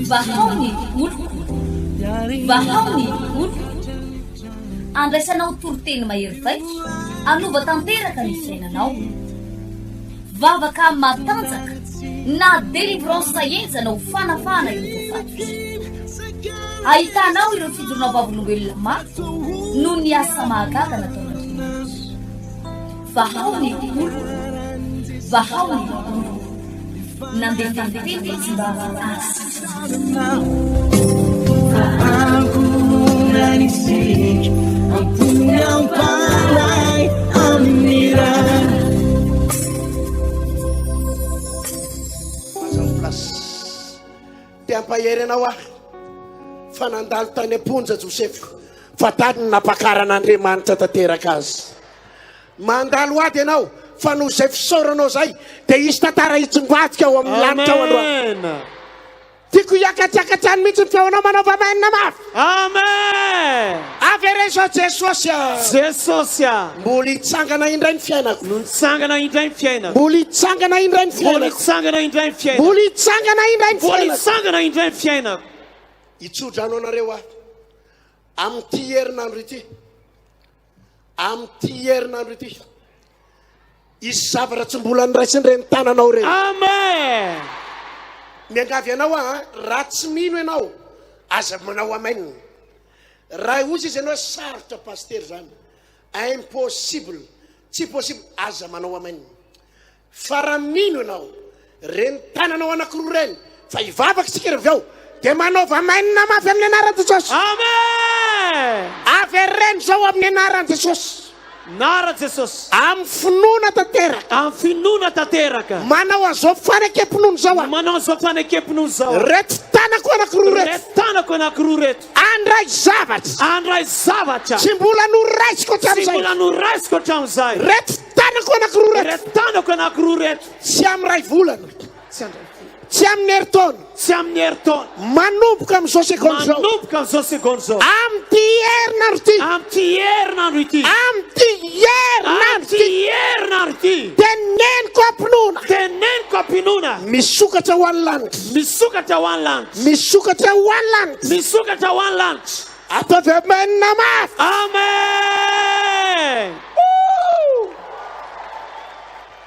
Vahaony oloko, vahaony oloko. Andraisanao toroteny mahery vaitra, anova tanteraka ny fiainanao. Vavaka matanjaka na délivrance enzana ho fanafana ireo fatotra. Ahitanao ireo fidorona vavolombelona maro no ny asa mahagaga nataon'Andriamanitra. Vahaony oloko, vahaony oloko. Nandefandefety tsy mba azy. Teampahery anao aho fa nandalo tany amponja Josefo fa tany napakaran'Andriamanitra tanteraka azy. Mandalo ady ianao fa no zay fisaoranao zay dia isy tantara hitsongvatsika ao amin'ny lanitra ao androany. Tiako hiakatsiakatsiany mihitsy ny feonao manaova mainina mafy. Amen. Avereso Jesosy. Jesosy. Mbola hitsangana indray ny fiainako. Nitsangana indray ny fiainako. Mbola hitsangana indray ny fiainako. Mbola hitsangana indray ny fiainako. Mbola hitsangana indray ny Mbola fiainako. hitsangana indray ny fiainako. Hitsodrano anareo aho amin'ity herinandro ity. Amin'ity herinandro ity. Isy zavatra tsy mbola niraisin'ireny tananao ireny. Amen. Miangavy ianao raha tsy mino ianao aza manao amainina. Raha ozy izy ianao sarotra paster zany, impossible, tsy possible, aza manao amainina. Fa raha mino ianao reny tananao anankiroa reny fa hivavaka tsika avy ao dia manaova amainina mafy amin'ny anaran'i Jesosy. Amen. Avy reny zao amin'ny anaran'i Jesosy. Nara Jesosy. Amin'ny finoana tanteraka. Amin'ny finoana tanteraka. Manao an'izao fanekepinono zao. Manao an'izao fanekepinono zao. Reto tanako anankiroa reto. Reto tanako anankiroa reto. Andray zavatra. Andray zavatra. Tsy mbola noraisiko hatramin'izay. Tsy mbola noraisiko hatramin'izay. Reto tanako anankiroa reto. Reto tanako anankiroa reto. Tsy amin'ny ray volana. Tsy amin'ny herintaona. Tsy amin'ny herintaona. Manomboka amin'izao sekondy zao. Manomboka amin'izao sekondy zao. Amin'ity herinandro ity. Amin'ity herinandro ity. Amin'ity herinandro ity. Herinandro ity. Teneniko ampinoana. Teneniko ampinoana. Misokatra ho an'ny lanitra. Misokatra ho an'ny lanitra. Misokatra ho an'ny lanitra. Misokatra ho an'ny lanitra. Ataovy amainina mafy. Amen.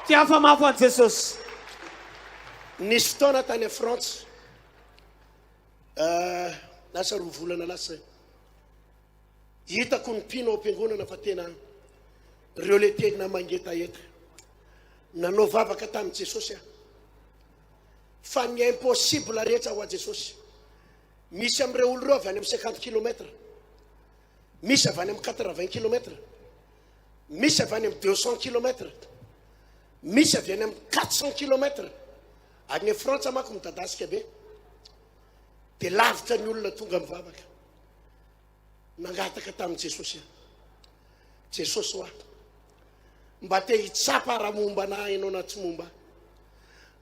Tiafa mafy an'i Jesosy. Nisy fotoana tany a Frantsa, lasa roa volana lasa hitako ny mpino am-piangonana fa tena reo le tena mangetaheta nanao vavaka tamin'i Jesosy aho fa ny impossible rehetra ho a Jesosy. Misy amin'ireo olo reo avy any amin'ny 50 kilometra, misy avy any amin'ny 80 kilometra, misy avy any amin'ny 200 kilometra, misy avy any amin'ny 400 kilometra. Any Frantsa manko midadasika be dia lavitra ny olona tonga mivavaka nangataka tamin'i Jesosy aho. Jesosy ho aho mba te hitsapa raha momba na ianao na tsy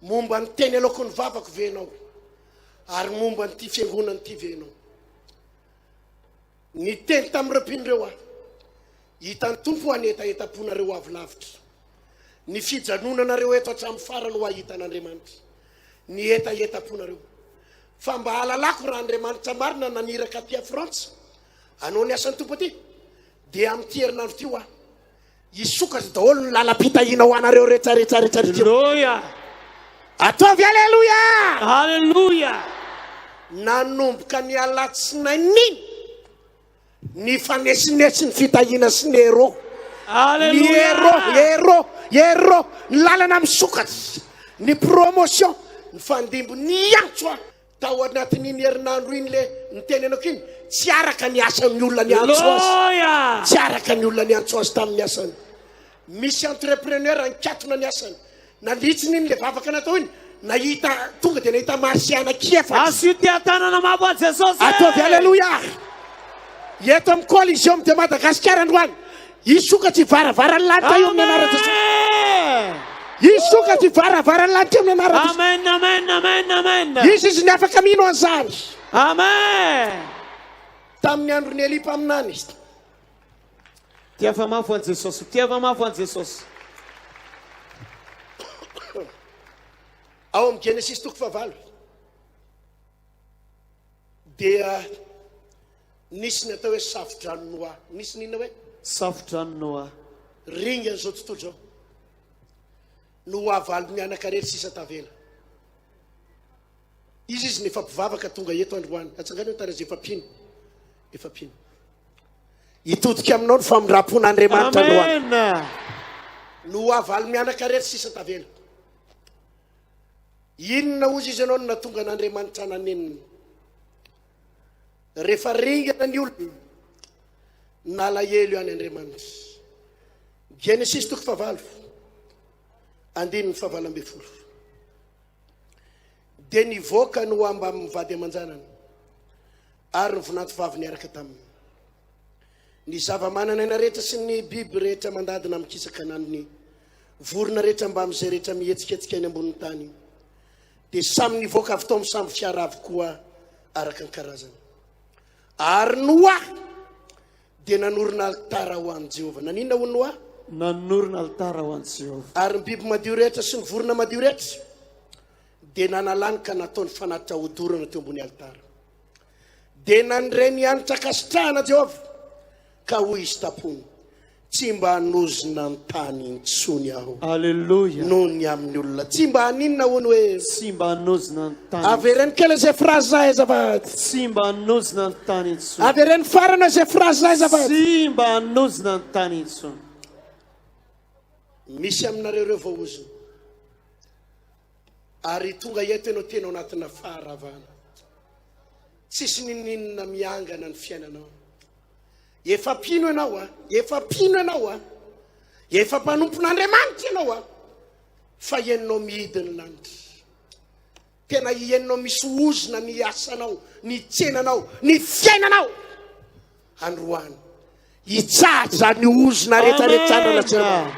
momba ny teny aloako ny vavako venao ary momba nyity fiangonana ity venao. Ny teny tamin'ireo mpinireo aho hitan'ny tompo hanetaetaponareo avy lavitra, ny fijanonanareo eto hatramin'ny farany ho ahitan'Andriamanitra, ny etaponareo fa mba halalako raha Andriamanitra marina naniraka aty a Frantsa anao ny asan'ny tompo aty dia amin'ity herinandro ity ho aho hisokatra daholo ny lalam-pitahiana ho anareo rehetrarehetra. Alleluia. Ataovy alleluia. Alleluia. Nanomboka ny alatsinainy ny fanesinesi ny fitahiana sy ny hero. Alleluia. Hero ny lalana misokatra, ny promotion, ny fandimbo, ny antso tao anatin'iny herinandro iny le ny teny anako iny tsy araka ny asan'ny olona ny antso azy. Tsy araka ny olona ny antso azy tamin'ny asany. Misy entrepreneur ankatona ny asany nandritsiny iny le vavaka natao iny nahita tonga dia nahita marsiana kiefa. Asio tia tanana mafy a Jesosy. Ataovy alleluia. Eto amin'ny collision de Madagasikara androany isokatra ivaravarany lanitra io amin'ny anarana Jesosy. Isokatra ivaravarany lanitra io amin'ny anarana Jesosy. Amen, amen, amen, amen. Izy ny afaka mino an'izany. Amen. Tamin'ny andron'ny Elipa aminany izy. Tiafa mafy an'i Jesosy. Tiafa mafy an'i Jesosy. ao amin'ny Genesis toko 9 dia nisy ny atao hoe safodrano Noa. Nisy nina hoe safodrano Noa. ringa zao tontolo zao. Noa valo mianaka rery sisa tavela. Izy ny efa-pivavaka tonga eto androany. Atsangany tarazy efapino. Itodika aminao ny famindrapon'Andriamanitra Noa. Amen. Noa valo mianaka rery sisa tavela. Inona ozy izy ianao no natonga n'Andriamanitra naneniny. Rehefa ringana ny olona nalahelo any Andriamanitra. Genesis toko 9 andininy 9. Dia nivoaka Noa mba mivady aman-janany ary ny vonato vavy niaraka taminy. Ny zava-mananaina rehetra sy ny biby rehetra mandadina mikisaka nan'ny vorona rehetra mba amin'izay rehetra mihetsiketika eny ambonin'ny tany. Dia samy nivoaka avy tao amin'ny samby fiara avokoa araka ny karazany. Ary Noa dia nanorina altara ho an'i Jehovah. Nanina ho Noa? Nanorina altara ho an'i Jehovah. Ary ny biby madio rehetra sy ny vorona madio rehetra dia nanalany ka nataony fanatitra hodorana teo ambony altara. Dia nandray nianitra kasitrahana Jehovah ka hoy izy tapony, tsy mba hanozona ny tany intsony aho Alleluia. noho ny amin'ny olona. Tsy mba haninona hono hoe Tsy mba hanozona ny tany. avereny kely zay phrase zay azafady. Tsy mba hanozona ny tany intsony. Avereny farana zay phrase zay azafady. Tsy mba hanozona ny tany intsony. Misy aminareo reo vao oziny. Ary tonga eto ianao tena ao anatina faharavana. Tsisy ninina miangana ny fiainanao. Efa pino ianao a. Efa mpanompon'Andriamanitra ianao a. Fa ienao mihidy ny lanitra. Tena ienao misy ozina ny asanao, ny tsenanao, ny fiainanao. Androany. Hitsahatra ny ozina rehetrarehetra na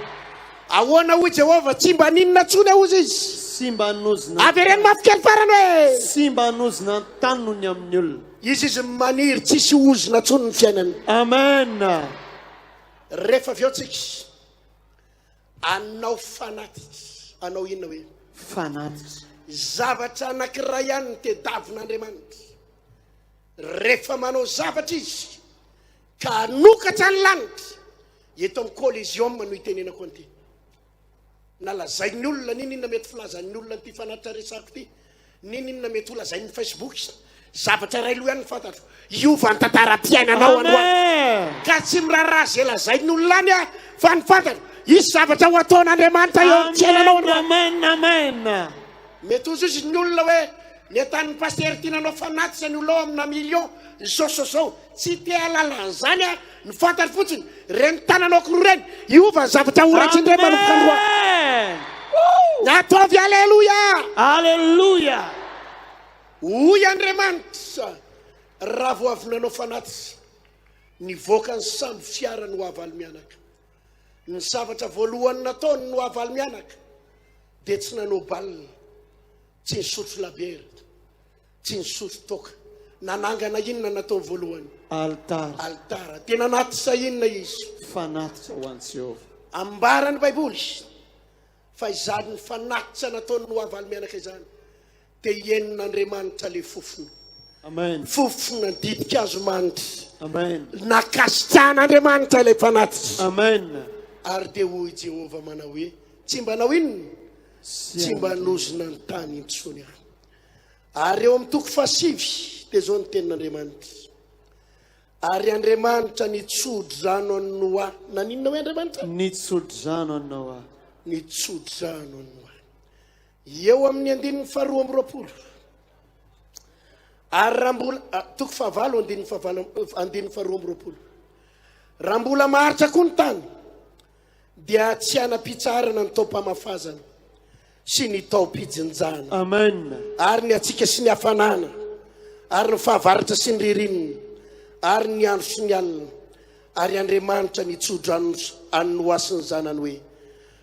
ahoana hoy Jehovah, tsy mba ninona tsony ozy izy. Tsy mba hanozona. Avereny mafykely farany hoe Tsy mba hanozona ny tany noho ny amin'ny olona. izy maniry tsisy ozina tsony ny fiainany. Amen. Rehefa avy eo tsika anao fanatitra, anao inona hoe Fanatitra. zavatra anankiray ihany ny tediavin'Andriamanitra. Rehefa manao zavatra izy ka anokatra ny lanitra, eto amin'ny collision no itenenako an'ity. Nalazain'ny olona ninona mety filazan'ny olona ty fanatitra resako ty, ninona mety ho lazain'ny Facebook, zavatra ray loha ihany ny fantatro. Iova ny tantara-piainanao androany. Ka tsy miraharaha zay lazain'ny olona any a, fa ny fantatro isy zavatra ho ataon'Andriamanitra eo amin'ny fiainanao androany. Amen. Mety ho izy ny olona hoe ny atanin'ny paster tia nanao fanatitra ny olona amina million zao tsy te halalana zany a, ny fantatro fotsiny reny tananao kiro reny iova ny zavatra horatry indray manomboka androany. Nataovy aleluia. Hoy Andriamanitra, raha vo avy nanao fanatitra nivoaka ny samby fiara no avaly mianaka. Ny zavatra voalohany nataony no avaly mianaka dia tsy nanao balina, tsy nisotro labiera, tsy nisotro toka. Nanangana inona nataony voalohany? Altara. Tena natitra inona izy? Fanatitra ho an'i Jehovah. Ambarany Baiboly fa izany ny fanatitra nataony no avaly mianaka izany dia ienon'Andriamanitra le fofona. Amen. Fofona didika azo manitra. Amen. Nakasitrahan'Andriamanitra le fanatitra. Amen. Ary dia hoy Jehovah manao hoe tsy mba nao inona? Tsy mba hanozona ny tany intsony aho. Ary eo amin'ny toko 7 dia zao ny tenin'Andriamanitra. Ary Andriamanitra nitsodry rano an'i Noa. Naninona hoe Andriamanitra? Nitsodry rano an'i Noa. Nitsodry rano an'i Noa. Eo amin'ny 2:20. Ary raha mbola toko 9 2:20. Raha mbola maharitra koa ny tany dia tsy hanapitsarana ny taom-pamafazana sy ny taom-pijinjana. Amen. Ary ny atsika sy ny hafanana, ary ny fahavaratra sy ny ririnina, ary ny andro sy ny alina. Ary Andriamanitra nitsodro an'ny Noa sy ny zanany hoe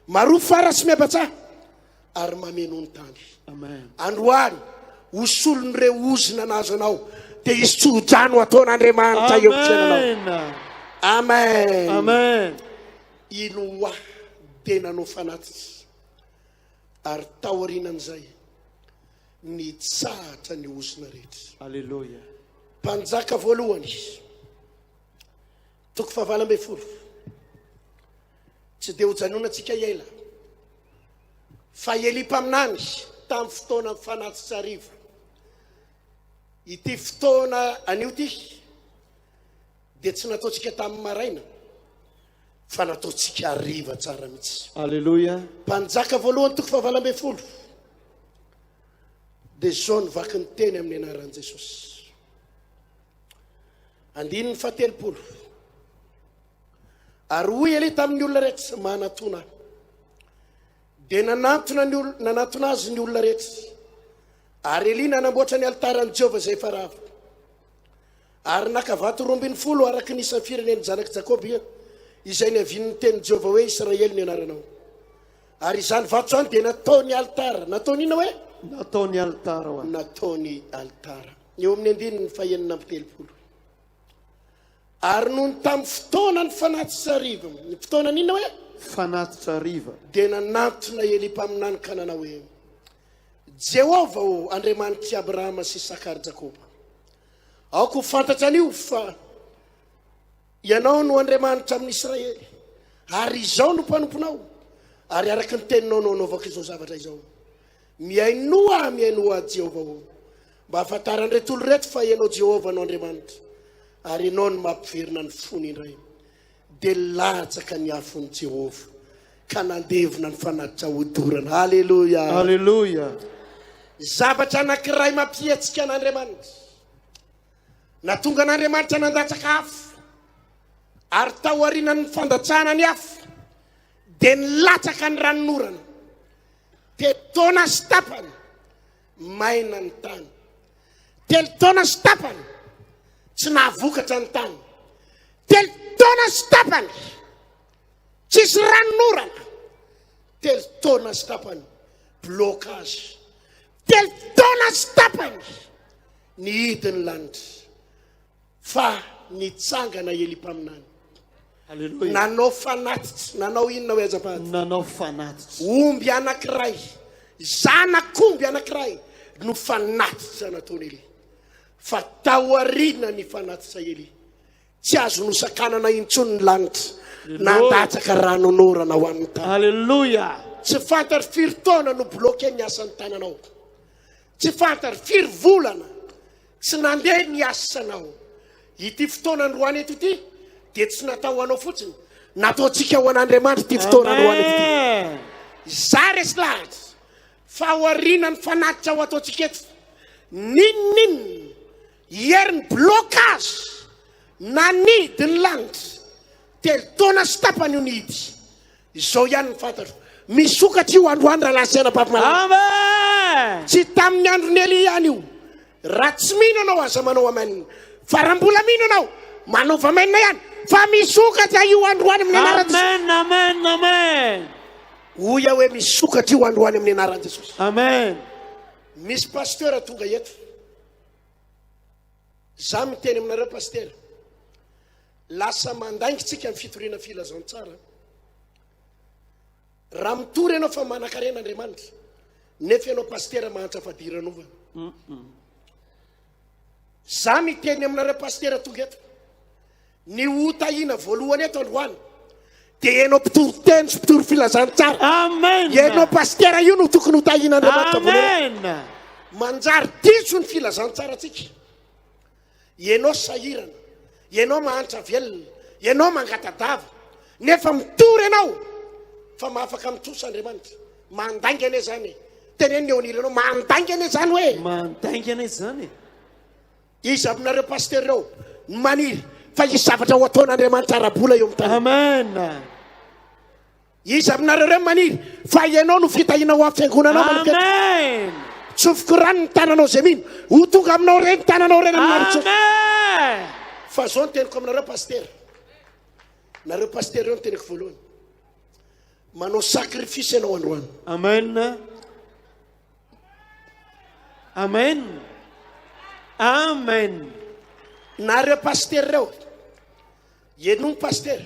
maroa fara sy miabatsaha ary mameno ny tany. Amen. Androany hosolon'ireo ozina nazo anao dia izy tsodrano ataon'Andriamanitra eo fiainanao. Amen. Ino dia nanao fanatitra ary tao aorinan'izay ny tsahatra ny osina rehetra. Hallelujah. Mpanjaka voalohany 12 tsy dia ho janonantsika ela fa Eli-paminany tamin'ny fotoana fanatitsy arivo. Ity fotoana anio ty dia tsy nataontsika tamin'ny maraina fa nataontsika ariva tsara mihitsy. Hallelujah. Mpanjaka voalohany 12 dia zao nivaky ny teny amin'ny anaran'i Jesosy. 17 ary hoy Eli tamin'ny olona rehetra manatona dia nanatona azy ny olona rehetra. Ary Eli nanamboatra ny altaran'i Jehovah izay efa rava ary nakavato 12 araka ny isan'ny firenen'ny zanaky Jakôba izay ny avian'ny teny Jehovah hoe Israely ny anaranao. Ary izany vato zany dia natao ny altara. Natao nina hoe? Natao ny altara ho azy. Natao ny altara. Eo amin'ny 9:30. Ary noho tamin'ny fotoana ny fanatitsy ariva, ny fotoana nina hoe? Fanatitra ariva. Dia nanatona Eli mpaminany ka nanao hoe Jehovah o Andriamanitry Abrahama sy Isaka Jakôba. Aoko fantatra an'io fa ianao no Andriamanitra amin'ny Israely ary izao no mpanomponao ary araka ny teninao no anaovako izao zavatra izao. Miainoa Jehovah o mba ahafantaran'ny reto olo reto fa ianao Jehovah no Andriamanitra ary ianao no mampiverina ny fony indray. Dia latsaka ny afon'i Jehovah ka nandevina ny fanatitra hodorana. Haleluya. Hallelujah. Zavatra anankiray mampietsika an'Andriamanitra natonga an'Andriamanitra nandatsaka afo ary tao aorianany fandatsahana ny afo dia nilatsaka ny ranonorana. Taona sy tapany maina ny tany. 3 taona sy tapany tsy nahavokatra ny tany. 3 taona sy tapany tsisy ranonorana. 3 taona sy tapany blocage. 3 taona sy tapany ny hidiny lanitra fa nitsangana Eli mpaminany. Hallelujah. Nanao fanatitsy. Nanao inona hoe azafady? Nanao fanatitsy. Omby anankiray, zanak'omby anankiray no fanatitra nataony Eli. Fa tao aoriana ny fanatitra Eli. Tsy azo nosakanana intsony ny lanitra. Nandatsaka ranonorana ho amin'ny tany. Hallelujah. Tsy fantary firy taona no bloqué ny asan'ny tananao. Tsy fantary firy volana tsy nandeha ny asanao. Ity fotoana androany eto ity dia tsy natao anao fotsiny, nataontsika ho an'Andriamanitra ity fotoana androany eto ity. Za resy lahatra fa aoriana ny fanatitra ho ataontsika eto. Ninnininy herin'ny blocage nanidy ny lanitra. 3 taona sy tapany io nidy. Izao ihany ny fantatra. Misokatra io androany raha lasaina papimalaza. Amen. Tsy tamin'ny andron'ny Eli ihany io. Raha tsy mino anao aza manao amen. Fa raha mbola mino anao manao vamenina ihany. Fa misokatra io androany amin'ny anaran'i Jesosy. Amen. Amen. Amen. Oya hoe misokatra io androany amin'ny anaran'i Jesosy. Amen. Misy pasteur tonga eto. Za miteny aminareo pasteur. Lasa mandaingitsika amin'ny fitoriana filazantsara. Raha mitory ianao fa manan-karena Andriamanitra, nefa ianao pasteur mahantra fadiranova. Za miteny aminareo pasteur tonga eto. Ny hotahina voalohany eto androany dia ianao mpitoro teny sy mpitoro filazantsara. Amen. Ianao pasteur io no tokony hotahina Andriamanitra voalohany. Amen. Manjary diso ny filazantsara atsika. Ianao sahirana, ianao mahantra velona, ianao mangatadava, nefa mitory ianao fa mahafaka mitosa Andriamanitra. Mandaingana e zany. Teneniny eo anilanao mandaingana e zany hoe. Mandaingana izany. Izy aminareo pasteur reo maniry fa isy zavatra ho ataon'Andriamanitra arabola eo amin'ny tany. Amen. Izy aminareo reo maniry fa ianao no fitahina ho afiangonanao manokety. Amen. Tsofoko rano ny tananao zay mino ho tonga aminao reny tananao reny aminareo. Amen. Fa zao ny teniko aminareo pasteur. Nareo pasteur reo ny teniko voalohany. Manao sacrifice ianao androany. Amen. Amen. Amen. Nareo pasteur reo. Ianao pasteur.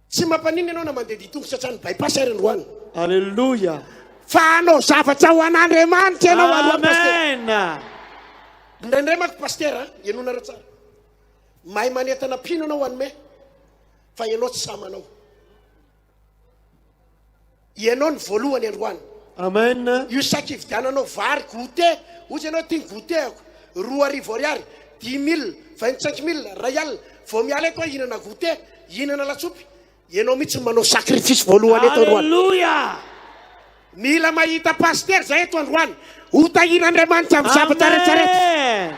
Tsy mampaniny ianao na mandeha ditongotra hatrany bypass ary androany. Hallelujah. fa anao zavatra ho an'Andriamanitra ianao alohan'ny paster. Amen. Indraindray manko paster ianona raha tsara mahay manentana pino anao anome fa ianao tsy samanao. Ianao ny voalohany androany. Amen. Io saky vidiananao vary goûté ozy ianao tia goûté ako 2,000 10,000 25,000 rayal vao miala eto ihinana goûté ihinana lasopy ianao mihitsy manao sacrifice voalohany eto androany. Hallelujah. Mila mahita paster zay eto androany hotahin'Andriamanitra amin'ny zavatra rehetrarehetra. Amen.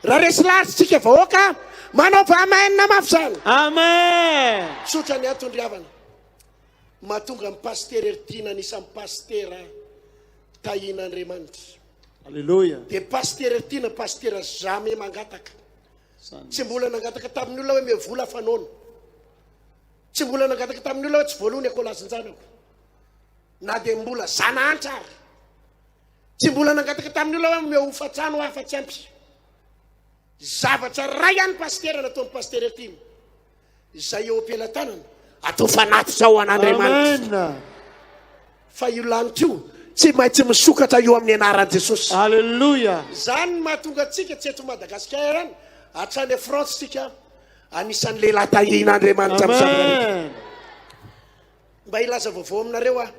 Raha resy lasitsika vahoaka manaova amen mafy zany. Amen. Sotra ny antony riavana mahatonga amin'ny paster eritiana anisan'ny paster tahin'Andriamanitra. Hallelujah. dia paster eritiana paster jamais mangataka. Tsy mbola nangataka tamin'ny olona hoe mivola fanoana. Tsy mbola nangataka tamin'ny olona hoe tsy voalohany akolazin-janako na dia mbola zanahantra ary. Tsy mbola nangataka tamin'ny olona hoe mihofa-trano hafa-tsy ampy. Zavatra ray ihany paster nataon'ny paster eritiana izay eo am-pelantanana atao fanaty zao an'Andriamanitra. Amen. Fa io laniko tsy maintsy misokatra eo amin'ny anaran'i Jesosy. Hallelujah. Zany mahatonga atsika tsy eto Madagasikara any hatrany France tsika anisan'ny lehilahy tahin'Andriamanitra amin'ny zavatra rehetra. Amen. Mba ilaza vaovao aminareo a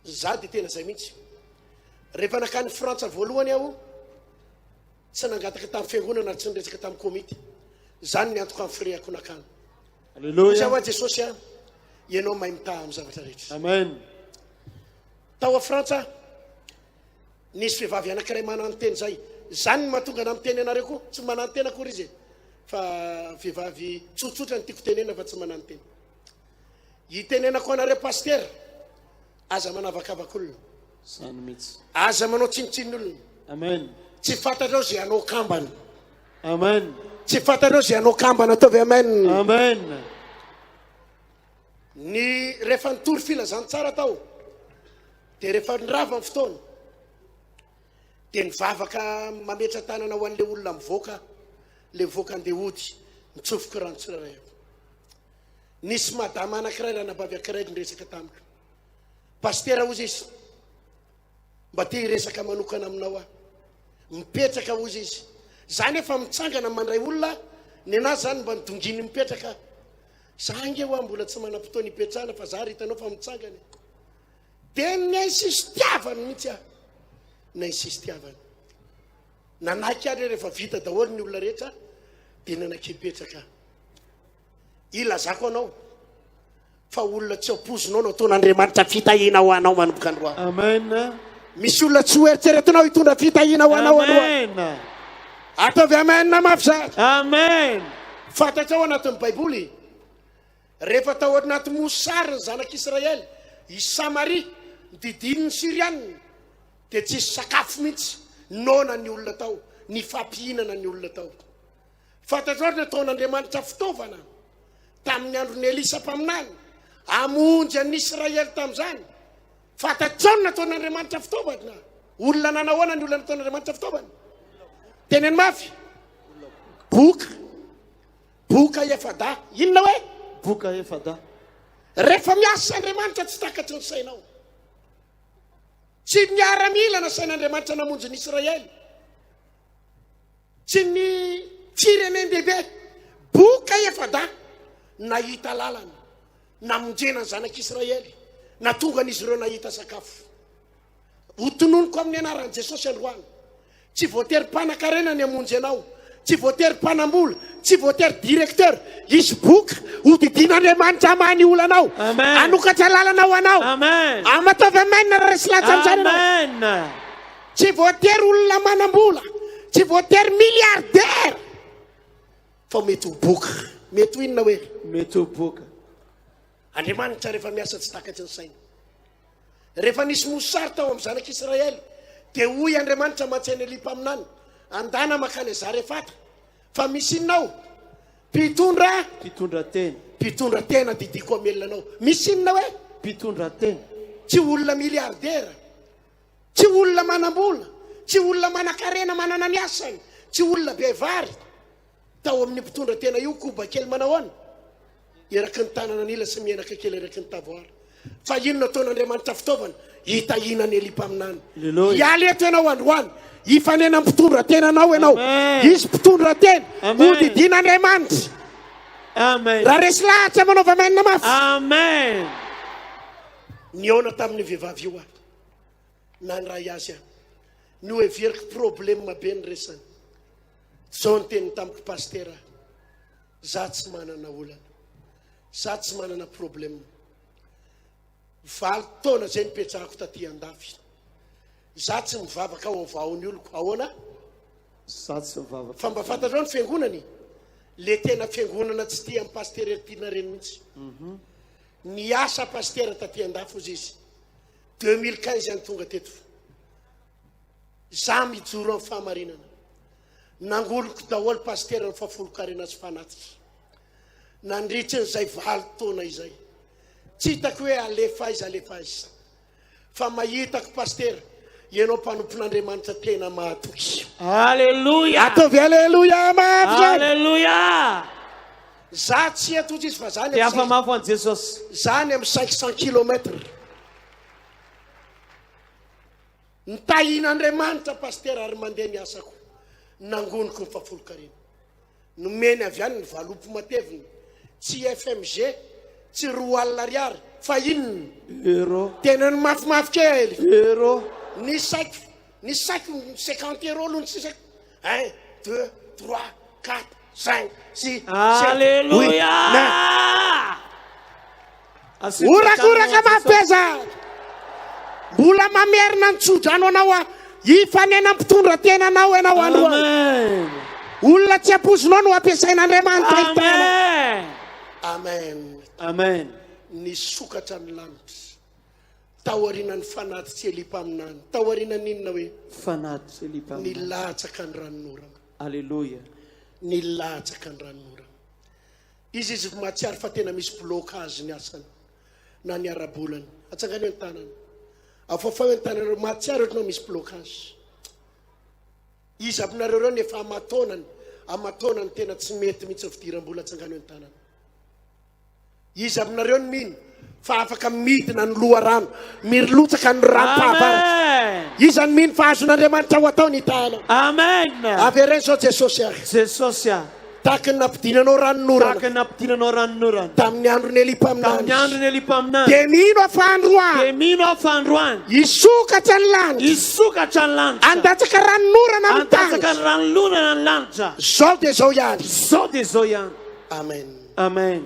za dia tena zay mihitsy. Rehefa nakany Frantsa voalohany aho tsy nangataka tamin'ny fiangonana tsy niresaka tamin'ny komity. Zany ny antoko amin'ny fireako nakany. Zay Hallelujah. hoa Jesosy a ianao mahay mitaha amin'ny zavatra rehetra. Amen. Tao a Frantsa nisy vehivavy anankiray mananteny zay. Zany ny mahatonga na miteny anareo koa tsy manantena koa izy fa vehivavy tsotsotra ny tiako tenena fa tsy mananteny. Hitenenako anareo paster aza manavakavak'olona. Zany mihitsy. Aza manao tsinotsin'olona. Amen. Tsy fantatrao zay anao kambana. Amen. Tsy fantatrao zay anao kambana ataovy amen. Amen. Ny rehefa nitory filazany tsara tao dia rehefa nirava amin'ny fotoana dia nivavaka mametra tanana ho an'ilay olona mivoaka le mivoaka andeha hody mitsofoka rano tsirairay. Nisy madama anankiray raha nabavy anankiray niresaka tamiko. Paster ozy izy mba tia hiresaka manokana aminao aho. Mipetraka ozy izy. Zany efa mitsangana mandray olona ny anazy zany mba nidonginy mipetraka. Za nge hoa mbola tsy manam-potoana hipetrahana fa za ritanao fa mitsangana. Dia nainsisy tiavany mihitsy aho. Nainsisy tiavany. Nanaiky ary rehefa vita daholo ny olona rehetra dia nanaiky hipetraka. Ilazako anao fa olona tsy ampozinao no ataon'Andriamanitra fitahiana ho anao manomboka androany. Amen. Misy olona tsy ho eritreretinao hitondra fitahiana ho anao androany. Amen. Ataovy amen mafy zany. Amen. Fantatrao anatin'ny Baiboly rehefa tao anaty mosary ny zanak'Israely i Samaria didin'ny Sirianina dia tsisy sakafo mihitsy nona ny olona tao ny fampihinana ny olona tao. Fantatrao nataon'Andriamanitra fitaovana tamin'ny andron'ny Elisa mpaminany amonjy an'ny Israely tamin'izany. Fantatrao nataon'Andriamanitra fitaovana. Olona nanahoana ny olona nataon'Andriamanitra fitaovana. Teneny mafy boka efada inona hoe Boka efada. rehefa miasa Andriamanitra tsy takatry ny sainao. Tsy miara-mila na sain'Andriamanitra namonjy ny Israely. Tsy ny firenendehibe. Boka efada nahita lalana namonjena ny zanak'Israely natonga an'izy ireo nahita sakafo. Hotononiko amin'ny anaran'i Jesosy androany. Tsy voatery mpanan-karena ny hamonjy anao. Tsy voatery mpanambola. Tsy voatery directeur. Izy boka hodidin'Andriamanitra amany olanao. Amen. Anokatra lalana ho anao. Amen. Amataovy amen na resy latsa amin'izany anao. Amen. Tsy voatery olona manambola. Tsy voatery milliardaire. Fa mety ho boka. Mety ho inona hoe Mety ho boka. Andriamanitra rehefa miasa tsy takatry ny saina. Rehefa nisy mosary tao amin'ny zanak'Israely dia hoy Andriamanitra matsainy Elipa aminany andana makany Zarefata fa misy inonao Mpitondra tena didiko amelona anao. Misy inona hoe Mpitondra tena. tsy olona miliardera, tsy olona manambola, tsy olona manan-karena manana ny asany, tsy olona be vary. Tao amin'ny mpitondra tena io koba kely manahoana eraky ny tanana anila sy mienaka kely eraky ny tavoara fa inona ataon'Andriamanitra fitaovana hitahina ny elipa aminany ialy eto ianao androany ifanena mpitondra tena anao ianao izy mpitondra tena hodidin'Andriamanitra Amen. raha resy lahatra manaova mainina mafy Amen. niona tamin'ny vehivavy io ahy na ny ray azy ahy ny hoe veriky problème be ny resany zao ny teniny tamiko pastera za tsy manana olana za tsy manana problème valy taona zay nipetrahako taty andafy za tsy mivavaka ao avaony oloko ahoana Satsa vava. fa mba fantatrao ny fiangonany le tena fiangonana tsy tia amin'ny pastera tiana reny mihitsy ny asa pastera taty andafy ozy izy 2015 any tonga teto za mijoro amin'ny fahamarinana nangoloko daholo pastera ny fafolo-karena sy fanatitra nandritry n'izay valy taona izay tsy hitako hoe alefa azy fa mahitako pastera ianao mpanompon'Andriamanitra tena mahatoky Hallelujah. ataovy aleluia mafy Hallelujah. za tsy atotsy izy fa zany Te afamafo an Jesus. zany amin'ny 500 kilometre nitahin'Andriamanitra pastera ary mandeha ny asako nangoniko ny fafolo-karena nomeny avy any ny valopo mateviny tsy FMG tsy roa alina ariary fa inony Euro. tena ny mafimafy kely Euro. ny saiko 50 euro aloha ny sisako 1 2 3 4 5 6 Hallelujah. orakoraka mapeza mbola mamerina ny tsodrano anao a ifanena mpitondra tena anao ianao androany Amen. olona tsy ampozinao no ampiasain'Andriamanitra hitana Amen. amen Amen. ny sokatra ny lanitra taoriana ny fanaty tsy elipa aminany taoriana ninona hoe Fanat selipa. ny latsaka ny ranonorana Hallelujah. ny latsaka ny ranonorana izy mahatsiary fa tena misy blocage ny asany na ny arabolany atsangany ny tanany afafao ny tananareo mahatsiary ohatranao misy blocage izy aminareo reo nefa amatonany tena tsy mety mihitsy fidiram-bola atsangany ny tanany izy aminareo ny mino fa afaka midina ny loha rano milotsaka ny rano-pahavaratra Amen. izy ny mino fa azon'Andriamanitra ho atao ny tahana Amen. avereny zao Jesosy ahy Jesus ya. taky ny nampidinanao ranonorana Taka naptinanao ranonorana. tamin'ny andro ny elipa Tamin'ny aminany andro ny elipa aminany. de mino afa androany Dia mino aho fa androany. isokatra ny lanitra Isokatra ny lanitra. andatsaka ranonorana amin'ny Andatsaka tany ny ranon'olona ny lanitra. zao de zao ihany Zao dia zao ihany. amen Amen.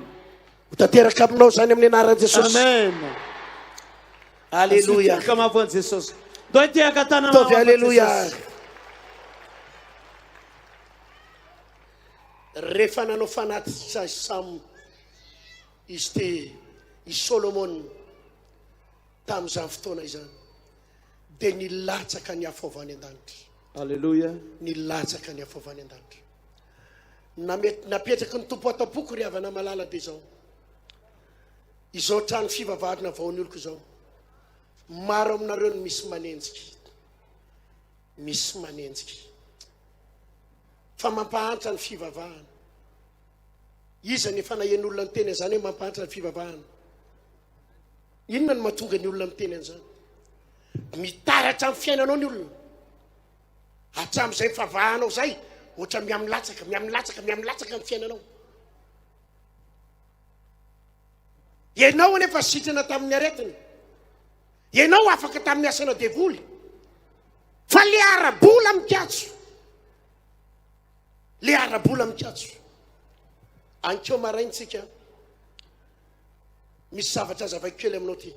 tanteraka aminao zany amin'ny anaran'i Jesosy Amen. aleluia Ka mavoan'i Jesosy. Doi tiaka tanana. tovy aleluia rehefa nanao fanatitra Sam izy te i Solomon tamin'izany fotoana izany de nilatsaka ny afaovany an-danitra Hallelujah. nilatsaka ny afaovany an-danitra napetraky ny tompo atapoko ry avana malala de zao izao trano fivavahana vaony oloko zao maro aminareo ny misy manenjiky fa mampahantra ny fivavahana iza ny efa nahen'olona ny teny zany hoe mampahantra ny fivavahana inona ny mahatonga ny olona miteny an'izany mitaratra amin'ny fiainanao ny olona hatramin'izay fivavahanao zay ohatra miamlatsaka amin'ny fiainanao ianao anefa sitrana tamin'ny aretiny ianao afaka tamin'ny asana devoly fa le arabola mikatso le arabola mikatso ankeo maraintsika misy zavatra zavaikely aminao ty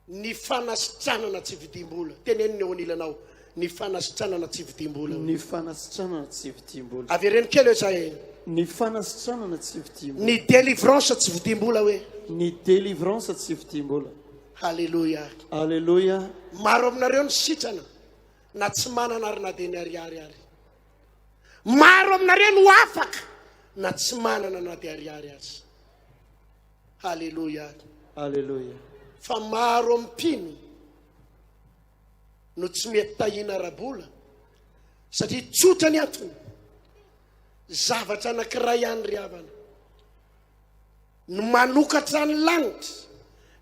ny fanasitranana tsy vidim-bola teneniny eo anilanao ny fanasitranana tsy vidim-bola Ny fanasitranana tsy vidim-bola. avereny kely hoe zay Ny fanasitranana tsy vidim-bola. ny délivrance tsy vidim-bola hoe Ny délivrance tsy vidim-bola. halleluia Hallelujah. maro aminareo ny sitrana na tsy manana ary na de ny ariary ary maro aminareo no afaka na tsy manana na de ariary azy halleluia Hallelujah. fa maro ampino no tsy mety tahina rabola satria tsotra ny antony zavatra anankiray ihany ry havana ny manokatra ny lanitra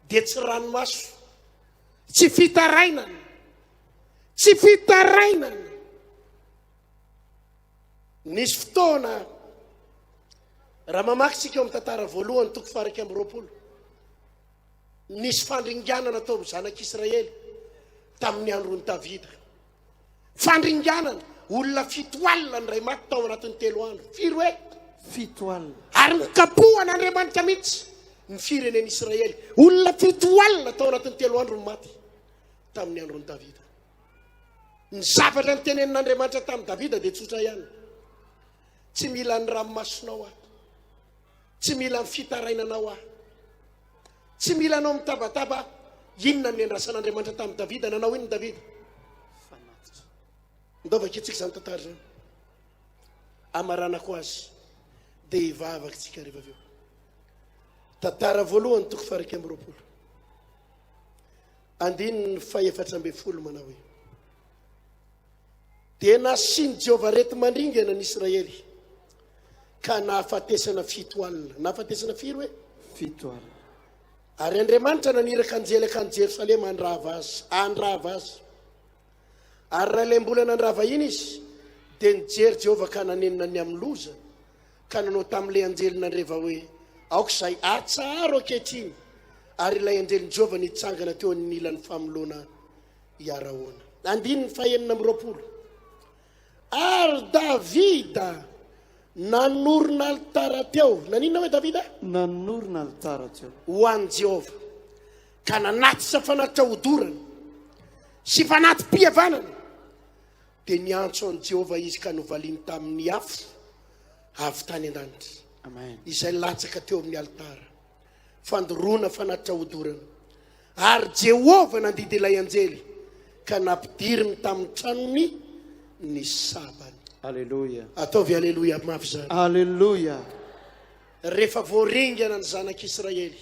dia tsy ranomaso, tsy fitarainana, tsy fitarainana. Nisy fotoana raha mamakytsika eo amin'ny tantara voalohany 2:20, nisy fandringanana atao amin'ny zanak'Israely tamin'ny andron'ny Davida. Fandringanana, olona 7 alina ny ray maty tao anatin'ny 3 andro. Firy hoe 7 alina. ary nikapohan'Andriamanitra mihitsy ny firenen'Israely. Olona 7 alina tao anatin'ny 3 andro ny maty tamin'ny andron'ny Davida. Ny zavatra ny tenenin'Andriamanitra tamin'ny Davida dia tsotra ihany. Tsy mila ny ranomasonao aho, tsy mila ny fitarainanao aho, tsy mila anao mitabataba. Inona ny andrasan'Andriamanitra tamin'ny Davida? Nanao iny Davida? Fanatitra. Ndaovaka itsika izany tantara izany. Amaranako azy dia hivavaka tsika rehefa avy eo. Tantara voalohany 2:20. Andininy 4:40 manao hoe: dia nasiany Jehovah rety mandringana ny Israely ka nahafatesana 7 alina. Nahafatesana firy hoe 7 alina. Ary Andriamanitra naniraka anjelaka any Jerosalema andrava azy. Ary raha ilay mbola nandrava iny izy dia nijery Jehovah ka nanenina ny amin'ny loza, ka nanao tamin'ilay anjely nandreva hoe aoka izay atsaro ankehitriny. Ary ilay anjelin Jehovah nitsangana teo amin'ny ilan'ny famoloana hiara-hoana. Andininy 5:20. Ary Davida nanorina alitara teo. Naninona hoe Davida? Nanorina alitara teo ho an'i Jehovah, ka nanatitra fanatitra hodorana sy fanatim-pihavanana. Dia niantso an'i Jehovah izy ka novaliany tamin'ny afo avy tany an-danitra. Amen. Izay latsaka teo amin'ny alitara, fandoroana fanatitra hodorana. Ary Jehovah nandidy ilay anjely ka nampidiriny tamin'ny tranony ny sabany. Alleluia. Ataovy aleluia mafy zany. Alleluia. Rehefa voaringana ny zanak'Israely,